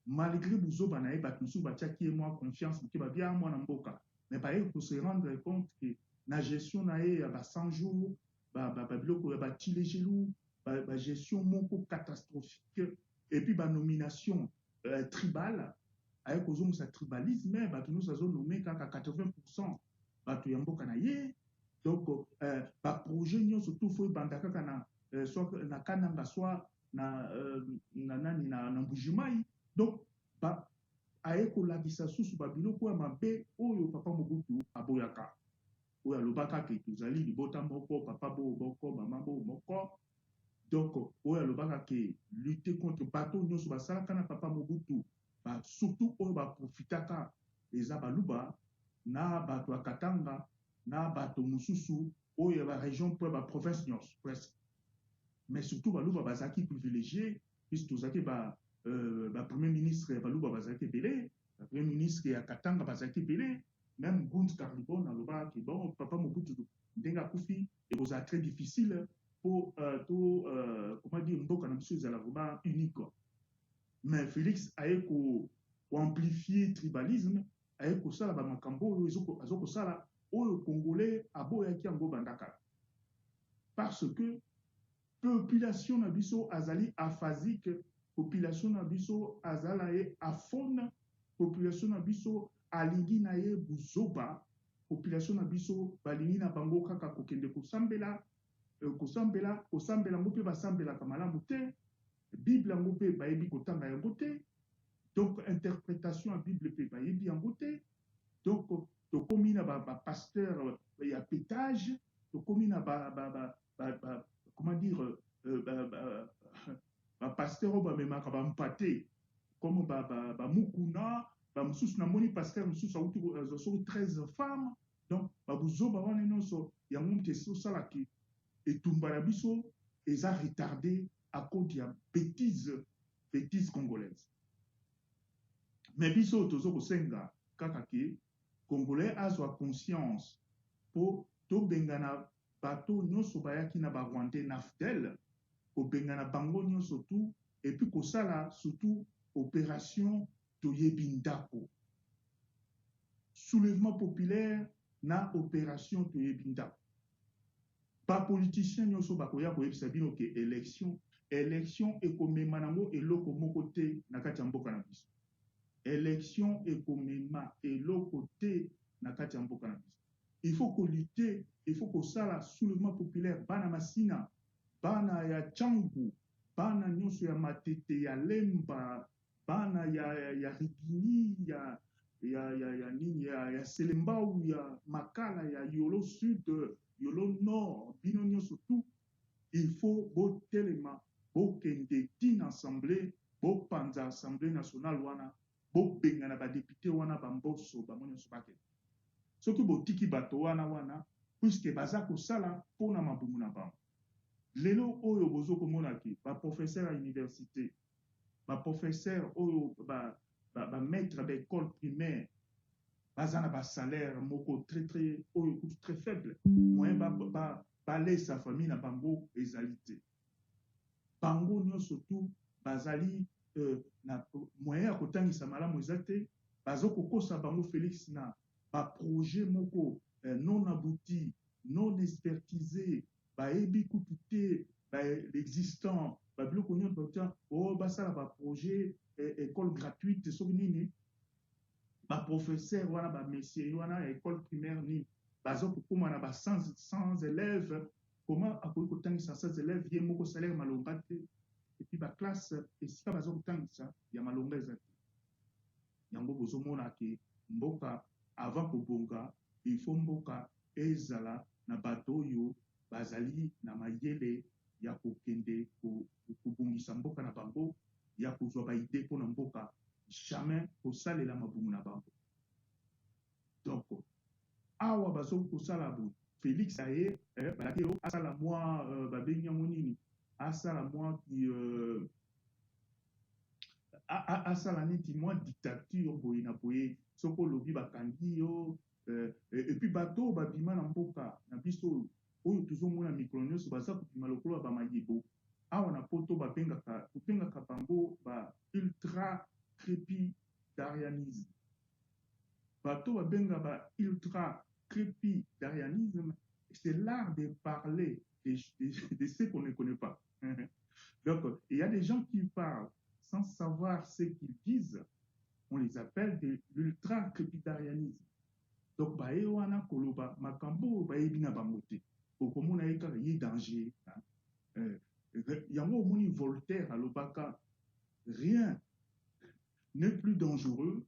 malgré buzoba na ye bato mosusu batiaki ye mwa confiance moke babia mwana mboka mais baye kose rendre compte ke na gestion na ye ya ba 100 jours babiloko ya batilegelu bagestion moko catastrophique et puis banomination tribale aye kozongisa tribalisme bato nyonso azonome kaka 80% bato ya mboka na ye donc baprojet nyonso tu fo ebanda kaka na kananga soit na mbujimai donc aye kolakisa susu babiloko ya mabe oyo papa Mobutu aboyaka oyo alobaka ke tozali libota moko papa bo moko mama bo moko donc oyo alobaka ke lutter contre bato nyonso basalaka na papa Mobutu surtout oyo baprofitaka eza baluba na bato ya Katanga na bato mosusu oyo ya barégion mpo ya baprovince nyonso presque mais surtout baluba bazalaki privilégié puisque tozalaki premier ministre ya baluba bazalaki ebele premier ministre ya Katanga bazalaki ebele même Gund Karibon alobaki bon papa Mobutu ndenge akufi ekozala très difficile pour comment dire, mboka na biso ezala vraiment unique. Mais Félix aye ko amplifier tribalisme, aye ko sala ba makambo oyo azoko sala oyo congolais aboyaki yango bandaka. Parce que population na biso azali aphasique, population na biso azala ye afone, population na biso alingi na ye buzoba, population na biso balingi na bango kaka kokende kosambela ngo mpe basambelaka malamu te, bible yango mpe bayebi kotanga yango te, donc interprétation ya bible mpe bayebi yango te, donc tokomi na bapasteur ya pétage, tokomi na comment dire, bapasteur oyo bamemaka bampate comme bamukuna bamosusu namoni pasteur mosusu auti soki 13 femmes, donc babuzoba wana nyonso yango moto esosalaki etumba na biso eza retardé à cause ya bêtise congolaise. Mais biso tozo kosenga kaka ke congolais azwa conscience po tobengana bato nyonso bayaki na barwandais naftel kobengana bango nyonso tout et puis kosala surtout opération toyebi ndako, soulèvement populaire na opération toyebi ndako. Ba politicien nyonso bakoya koyebisa bino ke élection ekomema nango eloko moko te na kati ya mboka na biso. Élection ekomema eloko te na kati ya mboka na biso. Il faut que lutter, il faut que sala soulèvement populaire bana masina, bana ya Tchangu, bana nyonso ya Matete ya Lemba, bana ya Rigini ya Selembao ya Makala ya Yolo Sud, Yolo Nord, bino nyonso tout, il faut botelema bokende tin assemblée, bopanza assemblée nationale wana, bobengana ba député wana bamboso bango nyonso bakende. Soki botiki bato wana puisque baza kosala pona mabumu na bango. Lelo oyo bozo komonaki ba professeur à université, ba professeur oyo ba maître d'école primaire, baza na ba salaire moko très oyo très faible, moyen ba laisse sa famille na bango ezalité. Bango nyonso tout bazali na moyen ya kotangisa malamu ezate, bazo kokosa bango Félix na ba projet moko non abouti, non expertisé, bayebi kutu te l'existant, ba biloko nyonso batia o basala ba projet école gratuite soki nini, ba professeur wana ba messieurs wana école primaire ni bazo kokoma na ba 100 élèves, comment akoki kotangisa 100 élèves ye moko salaire malonga te, et puis ba classe esika bazo kotangisa ya malonga ezate. Yango bozomona ke mboka avant kobonga, il faut mboka ezala na bato oyo bazali na mayele ya kokende kobongisa mboka na bango, ya kozwa ba idée mpona mboka, jamais kosalela mabumu na bango. Donc awa bazo kosala bo Félix aye balaki yo asala mwa babengi yango nini, asala mwa asala neti mwa dictature boye na boye, soko lobi bakangi yo et puis bato babima na mboka na biso oyo tozomona mikolo nyonso baza kopima lokolo ya bamayebo awa na poto tobengaka bango ba ultra crépidarianisme. Bato babenga ba ultra crépidarianisme, c'est l'art de parler de ce qu'on ne connaît pas. Donc il y a des gens qui parlent sans savoir ce qu'ils disent, on les appelle de l'ultra crépidarianisme. Donc bae wana koloba makambo baebi na bango te, okomona ye kaka ye danger. Yango omoni Voltaire alobaka, rien n'est plus dangereux,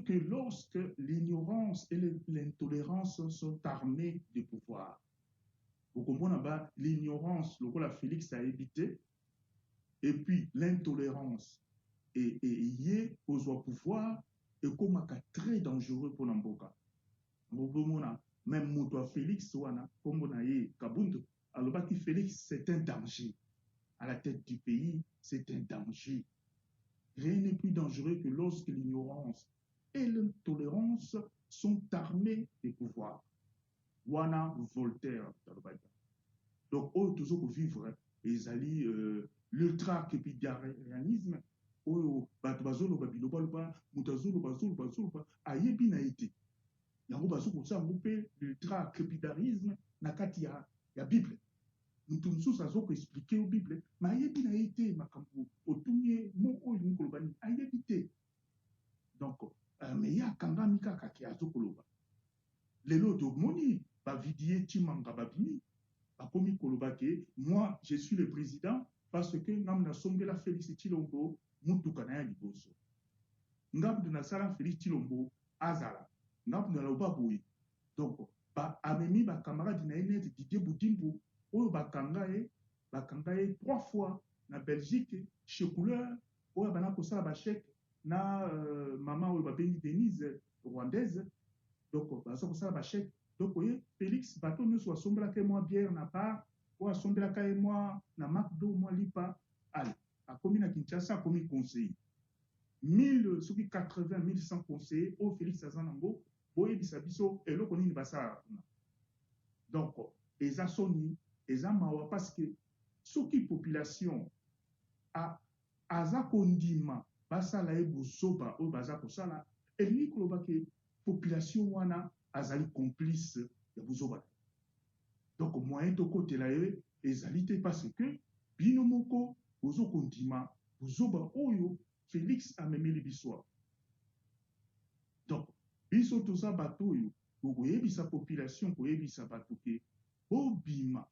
que lorsque l'ignorance et l'intolérance sont armées de pouvoir. L'ignorance, le rôle à Félix a évité, et puis l'intolérance et yé aux pouvoir, et comme très dangereux pour Namboka. Même Moutoua Félix, comme on a eu Kabundu, alors que Félix, c'est un danger. À la tête du pays, c'est un danger. Rien n'est plus dangereux que lorsque l'ignorance et l'intolérance sont armés des pouvoirs. Wana Voltaire, donc, toujours vivre, ils allaient l'ultra-capitalisme, bazolo babiloba, mutazolo bazolo, ayebi na été. Yango bazolo ça mopé l'ultra-capitalisme na kati ya Bible. Nous sommes à expliquer au Bible, mais ayebi na été makambo otunye mo oyo nikolobani ayebi te. Donc, mais ya kanga mika kaki azokoloba. Lelo dogmoni ba vidie timanga babini. Akomi kolobake, moi je suis le président parce que namna songela Félix Tshilombo mutuka na ya liboso. Ngabdu na sala Félix Tshilombo azala. Ngabdu na loba boyi. Donc ba amemi ba camarade na net Didier Boudimbo oyo bakangaye 3 fois na Belgique chez Couleur oyo bana ko sala ba chèque na maman oyo ba bengi Denise rwandaise. Donc ba ko sala ba chèque. Donc, oui, Félix, bateau nous soit sombre que moi bière n'a pas, ou à sombre que moi n'a McDo, moi lipa, allez, à commune à Kinshasa, comme conseiller. 80, 1100 conseillers, au Félix Azanango, boye bisabiso, et l'eau qu'on y va ça. Donc, les assonis, les amawa, parce que ce qui population a azakondima, basa la ebosoba, ou baza kosala, et lui, que population wana, azali complice ya buzoba. Donc moyen to côté là ezalité parce que bino moko bozo kondima buzoba oyo Félix a memeli biswa. Donc biso to sa bato yo ko yebisa population ko yebisa bato ke bobima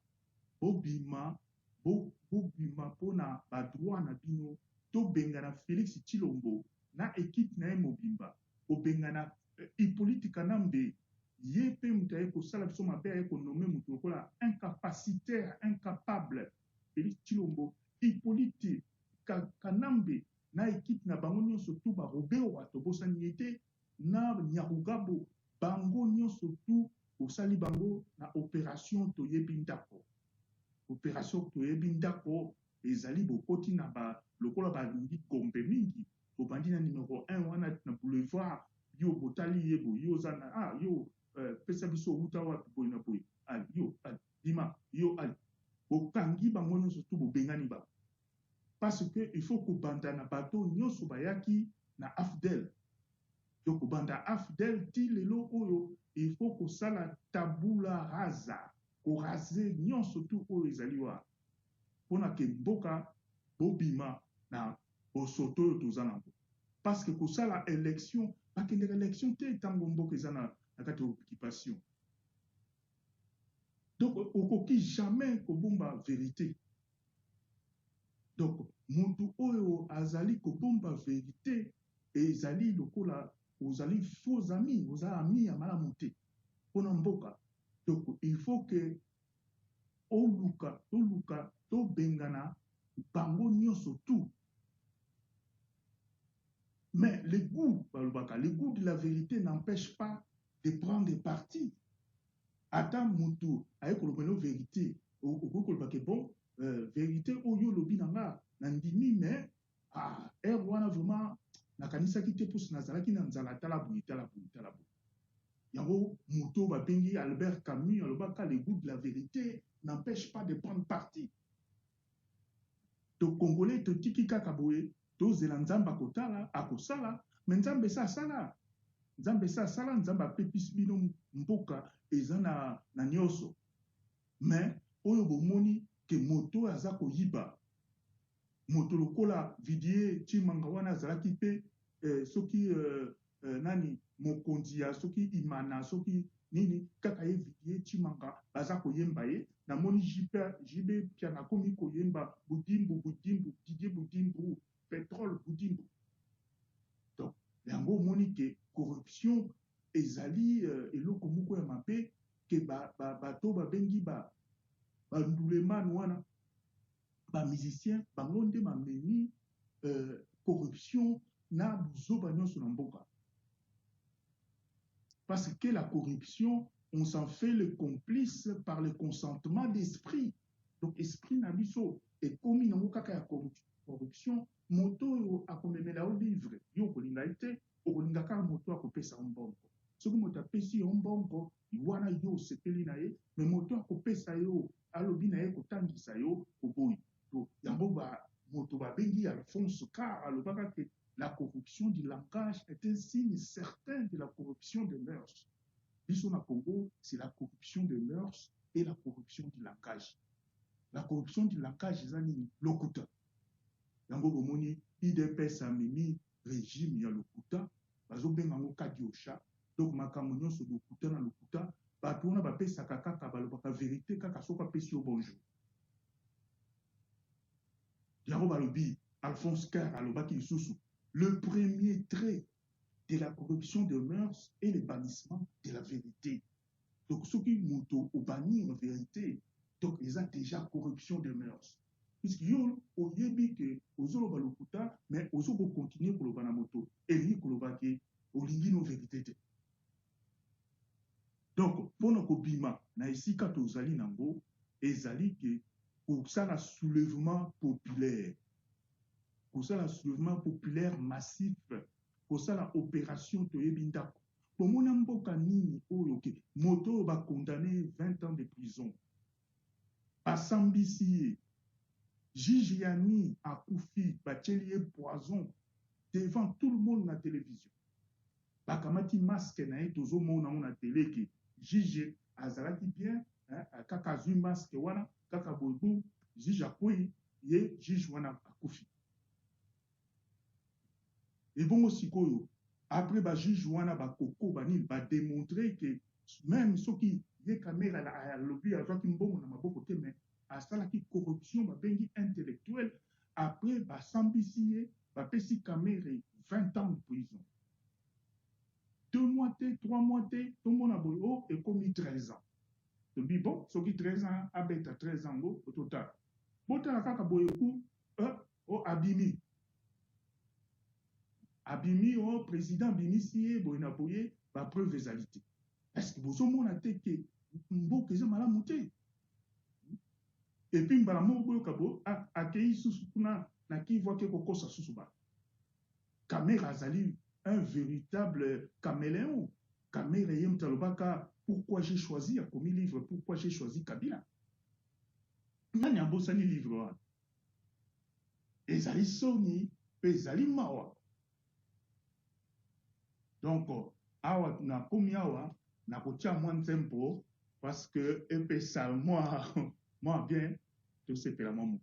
pona ba droit na bino to bengana Félix Tshilombo na équipe na mobimba ko bengana Hippolyte Kanambe Yépe Moutaye Kosala Biso Mabe nommé Moutokola incapacitaire, incapable. Félix Tshilombo, Hippolyte Kanambe, na équipe na bango nyonso tout ba Robert Watobosa niete na Nyarugabo bango nyonso tout osali bango na opération Toyebi Ndako. Opération Toyebi Ndako ezali bokoti na ba lokola ba lingi kombe mingi obandi na numéro 1 wana na boulevard yo botali yebo yo zana yo pesa biso uta wa boy na boy yo dima yo bokangi bango nyonso tu bobengani ba parce que il faut ko banda na bato nyonso bayaki na Afdel donc ko banda Afdel ti lelo oyo il faut ko sala tabula rasa ko raser nyonso tu oyo ezali wa pona ke mboka bobima na bosoto yo tozana parce que ko sala élection bakende élection te tango mboka ezana na occupation. Donc, on ne jamais kobomba vérité. Donc, Muntu Oyo Azali kobomba vérité et Zali lokola ozali faux amis, aux amis à malamonté. Pour mboka. Donc, il faut que Oluka, to bengana, bango nyonso tout. Mais le goût de la vérité n'empêche pas de prendre parti. Attends, Moutou, avec le vérité, bon, vérité, oyo lobi nanga, nandimi, mais, erwana vraiment, nakanisa ki te pousse nazalaki na nzala talabu. Yango, Moutou, babengi Albert Camus, alobaka, le goût de la vérité n'empêche pas de prendre parti. To Congolais, to tiki kakaboe, to zelanzamba kotala, akosala, mais nzambe sa sala. Nzambe sa sala nzamba pepis bino mboka ezana na nyoso mais oyo bomoni ke moto aza koyiba moto lokola vidie chimanga wana azalaki pe soki nani mokonzi ya soki imana soki nini kaka ye vidie chimanga baza koyemba ye na moni jibe pia na komi koyemba budimbu Didier Budimbu pétrole budimbu donc yango moni ke corruption ezali eloko moko ya mabe ke bato babengi banduleman wana bamusicien bango nde bamemi corruption na buzoba nyonso na mboka parce que la corruption on s'en fait le complice par le consentement d'esprit donc esprit na biso ekomi nango kaka ya corruption moto oyo akomemela o livre yo okolinga ye te, okolinga kaka moto akopesa yo mbongo. Soki moto apesi yo mbongo wana yo osepeli na ye, me moto akopesa yo alobi na ye kotangisa yo oboyi. Yango moto babengi Alphonse Karr alobaka ke la corruption du langage est un signe certain de la corruption des mœurs. Biso na Congo, c'est la corruption des mœurs et la corruption du langage. La corruption du langage, c'est nini lokuta. Yango bomoni IDPS amemi régime ya lokuta, bazobenga ngo kadiosha. Donc makambo nyonso lokuta na lokuta, bato wana bapesaka kaka balobaka vérité kaka soki apesi yo bonjour. Yango balobi Alphonse Karr alobaki lisusu, le premier trait de la corruption de mœurs est le bannissement de la vérité. Donc, ce qui moto au bannir la vérité, donc ils ont déjà corruption de mœurs. Puisque yo au yebi que ozolo balokuta, mais ozolo continuer pour le banamoto et lui pour le baki au lingi no vérité. Donc, pour nos bima na ici quand ozali nango ezali que pour ça la soulèvement populaire. Pour ça, le soulèvement populaire massif, pour ça, l'opération Toyebindako. Pour mon amboka nini, moto va condamner 20 ans de prison. Basambisi, Jijiani Akoufi, Bachelier Poison, devant tout le monde na télévision. Bakamati masque na etozo mona na télé ki Jiji azalaki bien, kaka zui masque wana, kaka boybu, Jiji akui, ye Jiji wana Akoufi. Et bon aussi, après, le juge Wana Bakoko va démontrer que même ceux qui y caméra à lobby à qui bon na maboko te mais à ça qui corruption ba bengi intellectuelle après ba sambisier ba pesi caméra 20 ans de prison. 2 mois, 3 mois, tout le monde a boyo et commis 13 ans. Donc bon, ceux qui 13 ans a bête 13 ans au total. Bon la kaka boyo au abimi. Abimi au président Abimi boyna boye ba preuve égalité. Est-ce que vous avez dit que vous avez malamuté? Et puis mbala mo boyo kabo akei susu kuna na ki voit que kokosa susu ba. Kamera zali un véritable caméléon. Kamera yem talobaka pourquoi j'ai choisi a commis livre, pourquoi j'ai choisi Kabila. Nani abosani livre wa. Ezali soni, ezali mawa. Donc, awa na komi awa na kotia moins tempo parce que ça moi bien tout c'est vraiment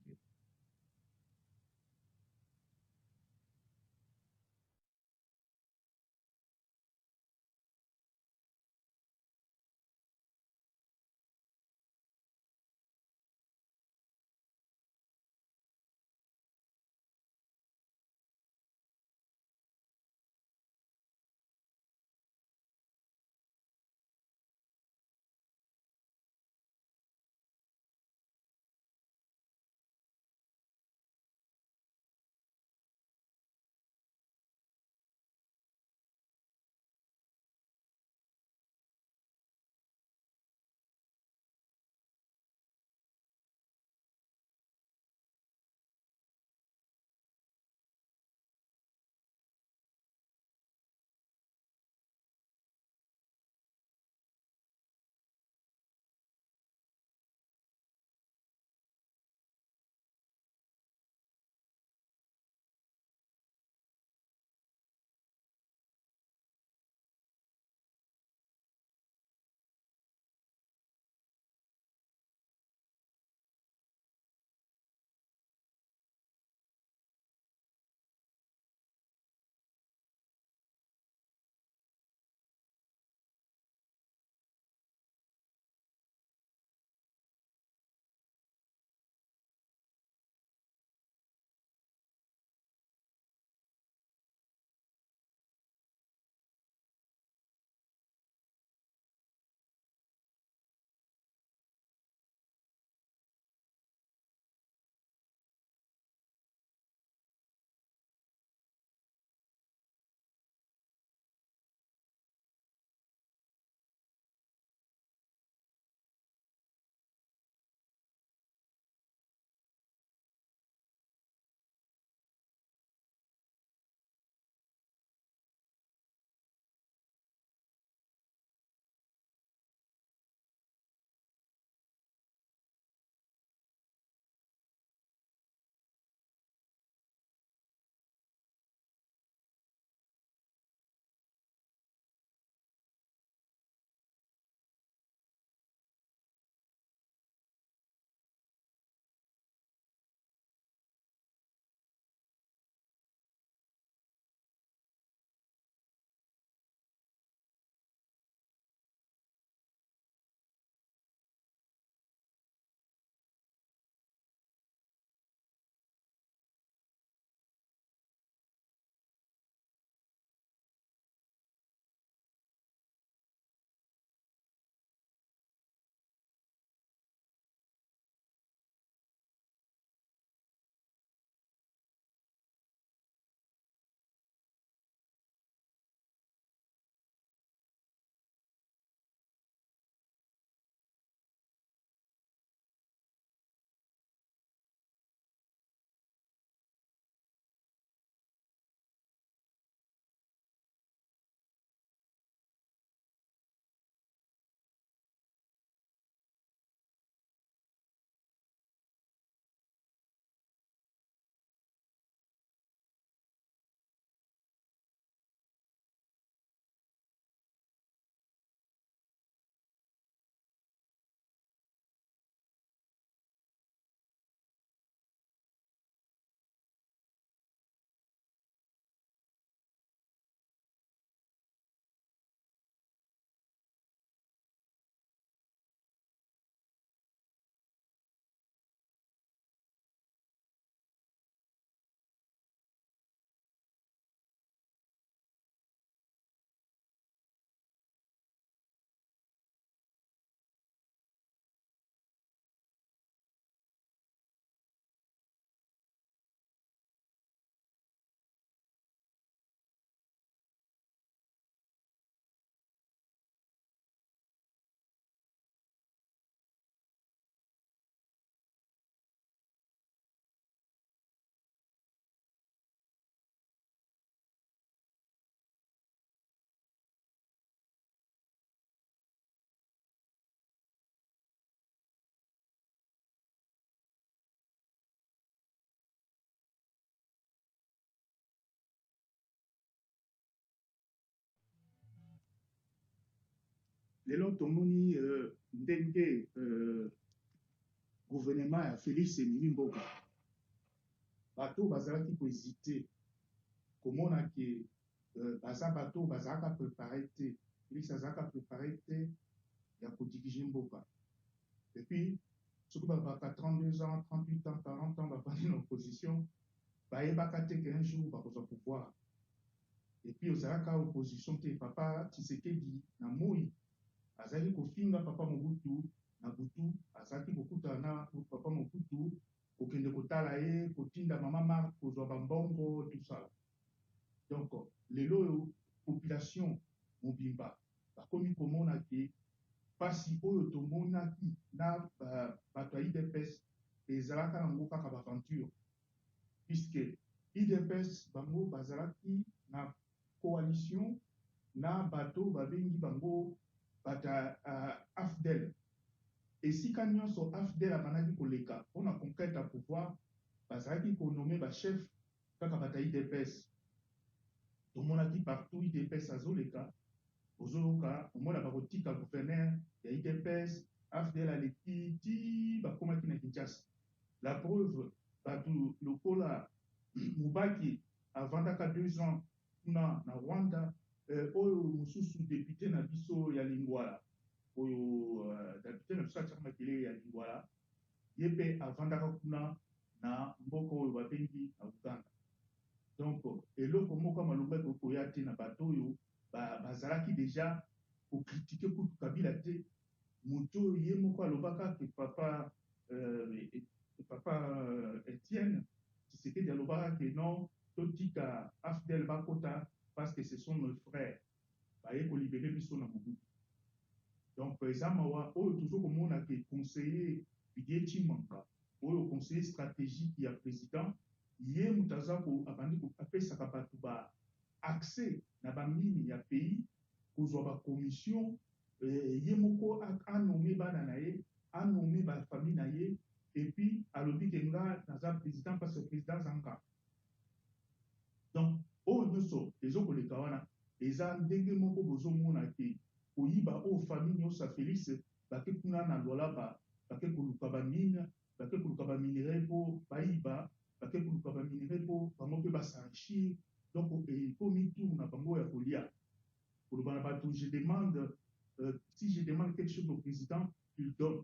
lelo tomoni ndenge gouvernement ya Félix Emili Mboka bato bazalaki kohésite komona ke baza bato bazalaka préparé te Félix azalaka préparé te ya kodirige mboka et puis soki babaka 32 ans 38 ans 40 ans bafandi na opposition bayebaka te ke un jour bakozwa pouvoir et puis ozalaka opposition te papa Tshisekedi na moi azali kofinga papa Mobutu na butu azalaki kokutana na papa Mobutu kokende kotala ye kotinda mama Marc kozwa bambongo tout ça donc lelo population mobimba bakomi komona ke pasi oyo tomonaki na bato ya IDPS ezalaka nango kaka baventure puisque IDPS bango bazalaki na coalition na bato babengi bango bata AFDEL esika nyonso AFDEL abanaki koleka mpona conquête ya pouvoir bazalaki konome bachef kaka bata IDPS tomonaki partout IDPS azoleka ozoyoka omona bakotika gouverneur ya IDPS AFDEL aleki ti bakomaki na Kinshasa la preuve bato lokola Mubaki avandaka 2 ans na Rwanda oyo mosusu député na biso ya Lingwala oyo député na biso atiaka makele ya Lingwala ye mpe avandaka kuna na mboka oyo babengi na Uganda donc eloko moko maloba ekokoya te na bato oyo bazalaki déjà kokritike kutu Kabila te moto oyo ye moko alobaka ke papa Etienne Tshisekedi alobaka ke non totika AFDEL bakota parce que ce sont nos frères baye kolibere biso na Mobutu donc eza mawa oyo toujours komona ke conseiller Didier Chimanga oyo conseiller stratégique ya président ye moto aza abandi apesaka bato ba accès na bamini ya pays kozwa bacommission ye moko anome bana na ye anome bafamille na ye et puis alobi ke nga naza président parce que président zanga donc oyo nyonso ezokoleka wana eza ndenge moko bozomona ke koyiba oyo famille nyonso ya Félix bake kuna na Lualaba bake koluka bamine bake koluka baminere mpo bayiba bake koluka baminere mpo bango mpe basenrichir donc ekomi tour na bango ya kolia koloba na bato je demande si je demande quelque chose au président il donne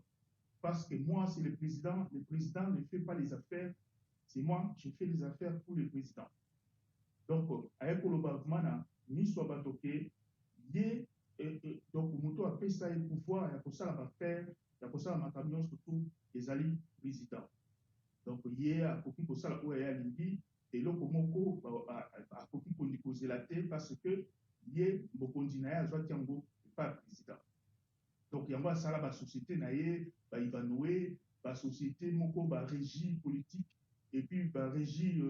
parce que moi c'est le président ne fait pas les affaires c'est moi je fais les affaires pour le président donc aye koloba mana miso ya bato ke ye donc moto apesa ye pouvoir ya kosala baffaire ya kosala makambo nyonso tu ezali président donc ye akoki kosala oyo ye alingi eloko moko akoki kondikozela te parce que ye bokonzi na ye azwaki yango epa président donc yango asala basociété na ye baivanoe basociété moko barégie politique et puis barégie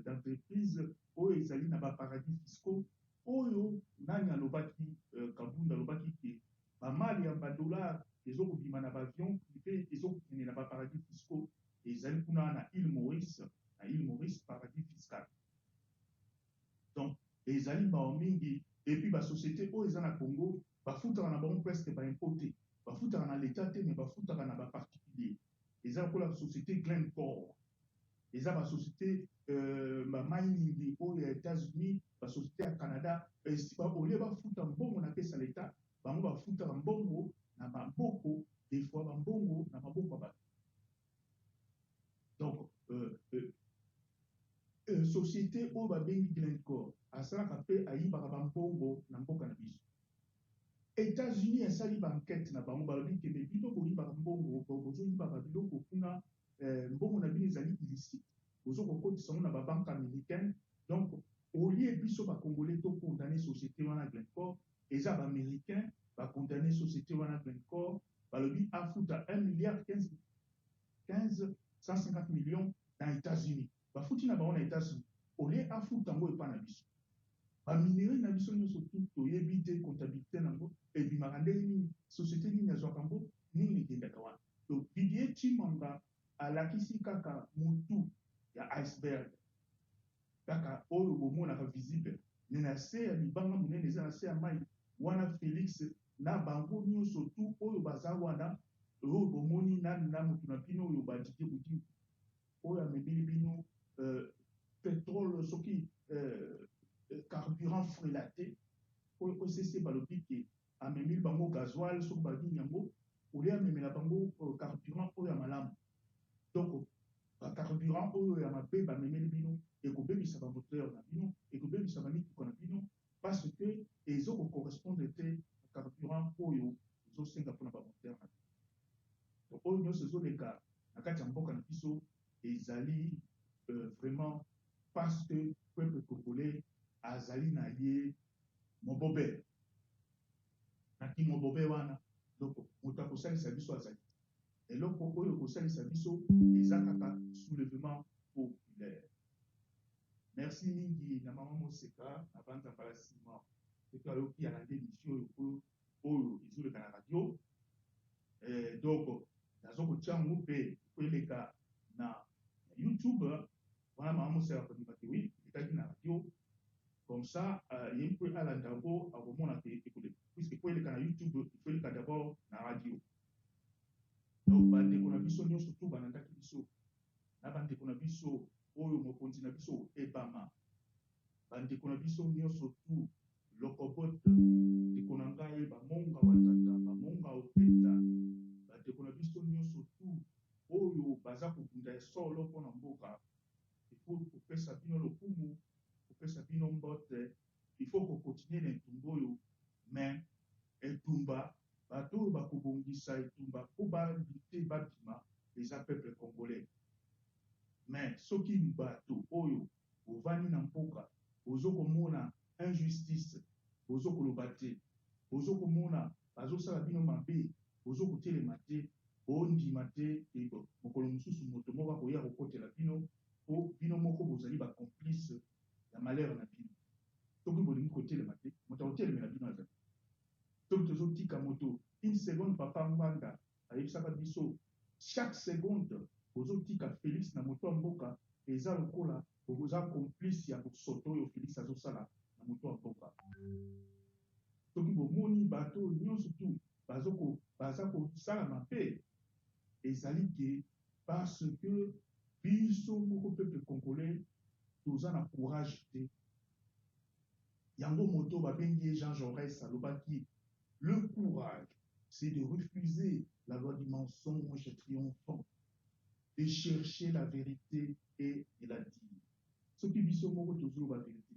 d'entreprise oyo ezali na baparadis fiscaux oyo nani alobaki Kabunda alobaki ke bamali ya badollar ezokobima na bavion privé ezokokende na baparadis fiscaux ezali kuna na île Maurice paradis fiscal donc ezali bao mingi et puis basociété oyo eza na Congo bafutaka na bango presque baimpôt te bafutaka na l'état te mais bafutaka na baparticulier eza lokola société Glencore eza basociété bamining oyo ya États-Unis basociété ya Canada olie bafuta mbongo na pesa l'état bango bafutaka mbongo na maboko des fois bambongo na maboko ya bato donc société oyo babengi Glencore asalaka mpe ayibaka bambongo na mboka na biso États-Unis esali banquête na bango balobi kende bino boyibaka mbongo bozoyibaka biloko kuna mbongo na bino ezali illicite bozokokotisa ngo na babanke américaine donc olie biso bacongolais tokondane société wana Glencore eza baaméricain bakondane société wana Glencore balobi afuta 1 milliard 150 millions na États-Unis bafuti na bango na États-Unis olie afuta ngo epa na biso baminere na biso nyonso tu toyebi te comptabilité nango ebimaka ndenge nini société nini azwaka ngo nini ekendaka wana donc Didier Chimanga alakisi kaka mutu ya iceberg kaka oyo bomonaka visible me na se ya libanga monene eza na se ya mai wana Félix na bango nyonso tu oyo baza wana oyo bomoni nani na motu na bino oyo badike buti oyo amemeli bino pétrole soki carburant frélaté oyo osese balobi ke amemeli bango gasoil soki babini yango olia amemela bango carburant oyo ya malamu donc bacarburant oyo ya mabe bamemeli bino ekobebisa bamoteur na bino ekobebisa bamituka na bino parce que ezokocorrespondre te carburant oyo ezosenga mpona bamoteur na bino oyo nyonso ezoleka na kati ya mboka na biso ezali vraiment parce que peuple congolais azali na ye mobobe naki mobobe wana donc moto akosalisa biso azali eloko oyo kosalisa biso eza kaka soulèvement populaire. Merci mingi na mama moseka na banza pala sima eko ayoki alande émission oyo ezoleka na radio donc nazo kotia yango mpe koeleka na YouTube wana mama moseka kondima te oui ekaki na radio comme ça ye mpe alanda yango akomona te ekole puisque koeleka na YouTube koeleka d'abord na radio. Donc bandeko na biso nyonso tu balandaki biso na bandeko na biso oyo mokonzi na biso ebama bandeko na biso nyonso tu lokobot ndeko na ngai bamonga watata bamonga opeta bandeko na biso nyonso tu oyo baza kobunda esolo mpona mboka ifo kopesa bino lokumu kopesa bino mbote ifo kokontinue na etumba oyo mais etumba bato oyo bakobongisa etumba mpo balite babima eza peuple congolais mais soki bato oyo ovandi na mpoka ozokomona injustice ozokoloba te ozokomona bazosala bino mabe ozokotelema te ondima te mokolo mosusu moto moko akoya kokotela bino po bino moko bozali bacomplice ya malheur na bino soki bolingi kotelema te moto akotelemela bino azali soki tozotika moto une seconde papa ngwanda ayebisaka biso chaque seconde ozotika Félix na moto ya mboka eza lokola oza complice ya bosoto oyo Félix azosala na moto ya mboka soki bomoni bato nyonso tu baza kosala mabe ezali ke parce que biso moko peuple congolais toza na courage te yango moto babengi ye Jean Jaurès alobaki le courage c'est de refuser la loi du mensonge triomphant de chercher la vérité et de la dire soki biso moko tozoloba vérité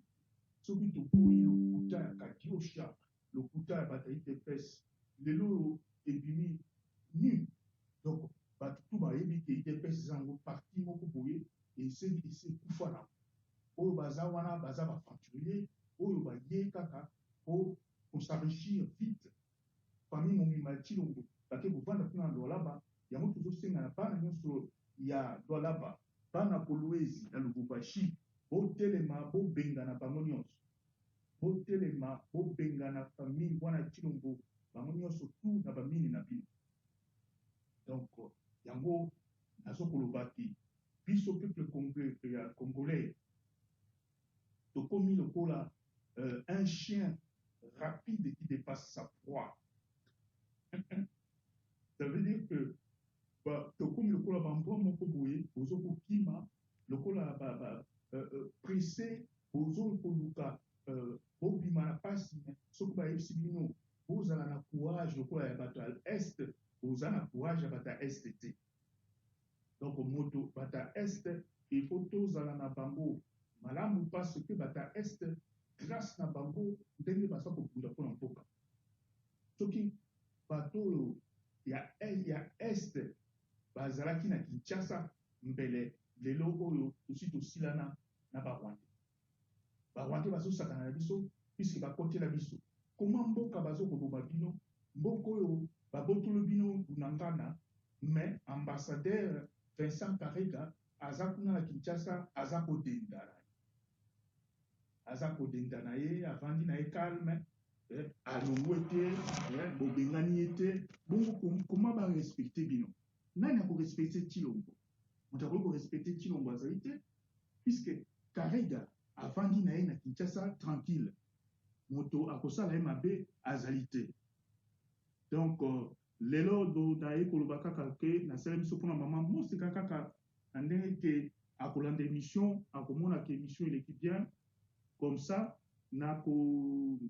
soki toboyi lokuta ya kadiosha lokuta ya bato ya idps lelo ebimi nu donc bato tu bayebi ke idps eza yango parti moko boye esekufa na oyo baza wana baza bafanturier oyo baye kaka po s'enrichir vite famille momima chilongo bake kovanda kuna lolaba yango tozosenga na bana nyonso ya lolaba bana kolwezi na lubumbashi botelema bobengana bango nyonso botelema bobengana famille wana chilongo bango nyonso tu na bamini na bino donc yango nazokolobaki biso peuple congolais tokomi lokola un chien rapide qui dépasse sa proie. Ça veut dire que tokomi lokola bambwa moko boye ozokokima lokola pressé ozokoluka bobima na pasi soki bayebisi bino bozala na courage lokola ya bato ya est boza na courage ya bato ya est te donc moto bato ya est il faut tozala na bango malamu parce que bato ya est grâce na bango ndenge baza kobunda mpona mpoka soki bato oyo ya est bazalaki na Kinshasa mbele lelo oyo tosi tosilana na barwandais bazosakana na biso puisque bakotela biso koma mboka bazokoboma bino mboka oyo babotolo bino bunangana mais ambassadeur Vincent Karega aza kuna na Kinshasa aza kodenda na ye avandi na ye calme alongwe te bobengani ye te bongo koma barespecte bino nani akorespecte Tshilombo moto akoki korespecte Tshilombo azali te puisque Karega avandi na ye na Kinshasa tranquille moto akosala ye mabe azali te Donc, lelo do daye koloba kaka ke na sala biso pona mama mosika kaka ndenge ke akolanda émission akomona ke émission il est bien comme ça na ko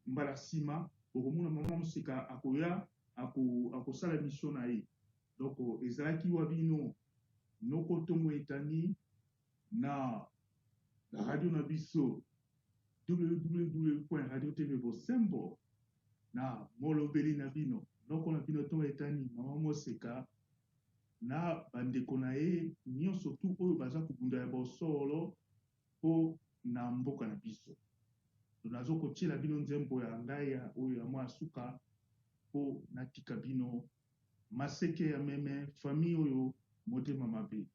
mbala nsima okomona mama mosika akoya akosala émission na ye. Donc ezalaki wa bino noko tongo etani na radio na biso www.radiotv.bosembo na molobeli na bino noko na bino tongo etani mama mosika na bandeko na ye nyonso tu oyo baza kobunda ya bosolo po na mboka na biso. Nazo kotiela bino nzembo ya ngai oyo ya mwa suka po natika bino maseke ya meme famille oyo motema mabe.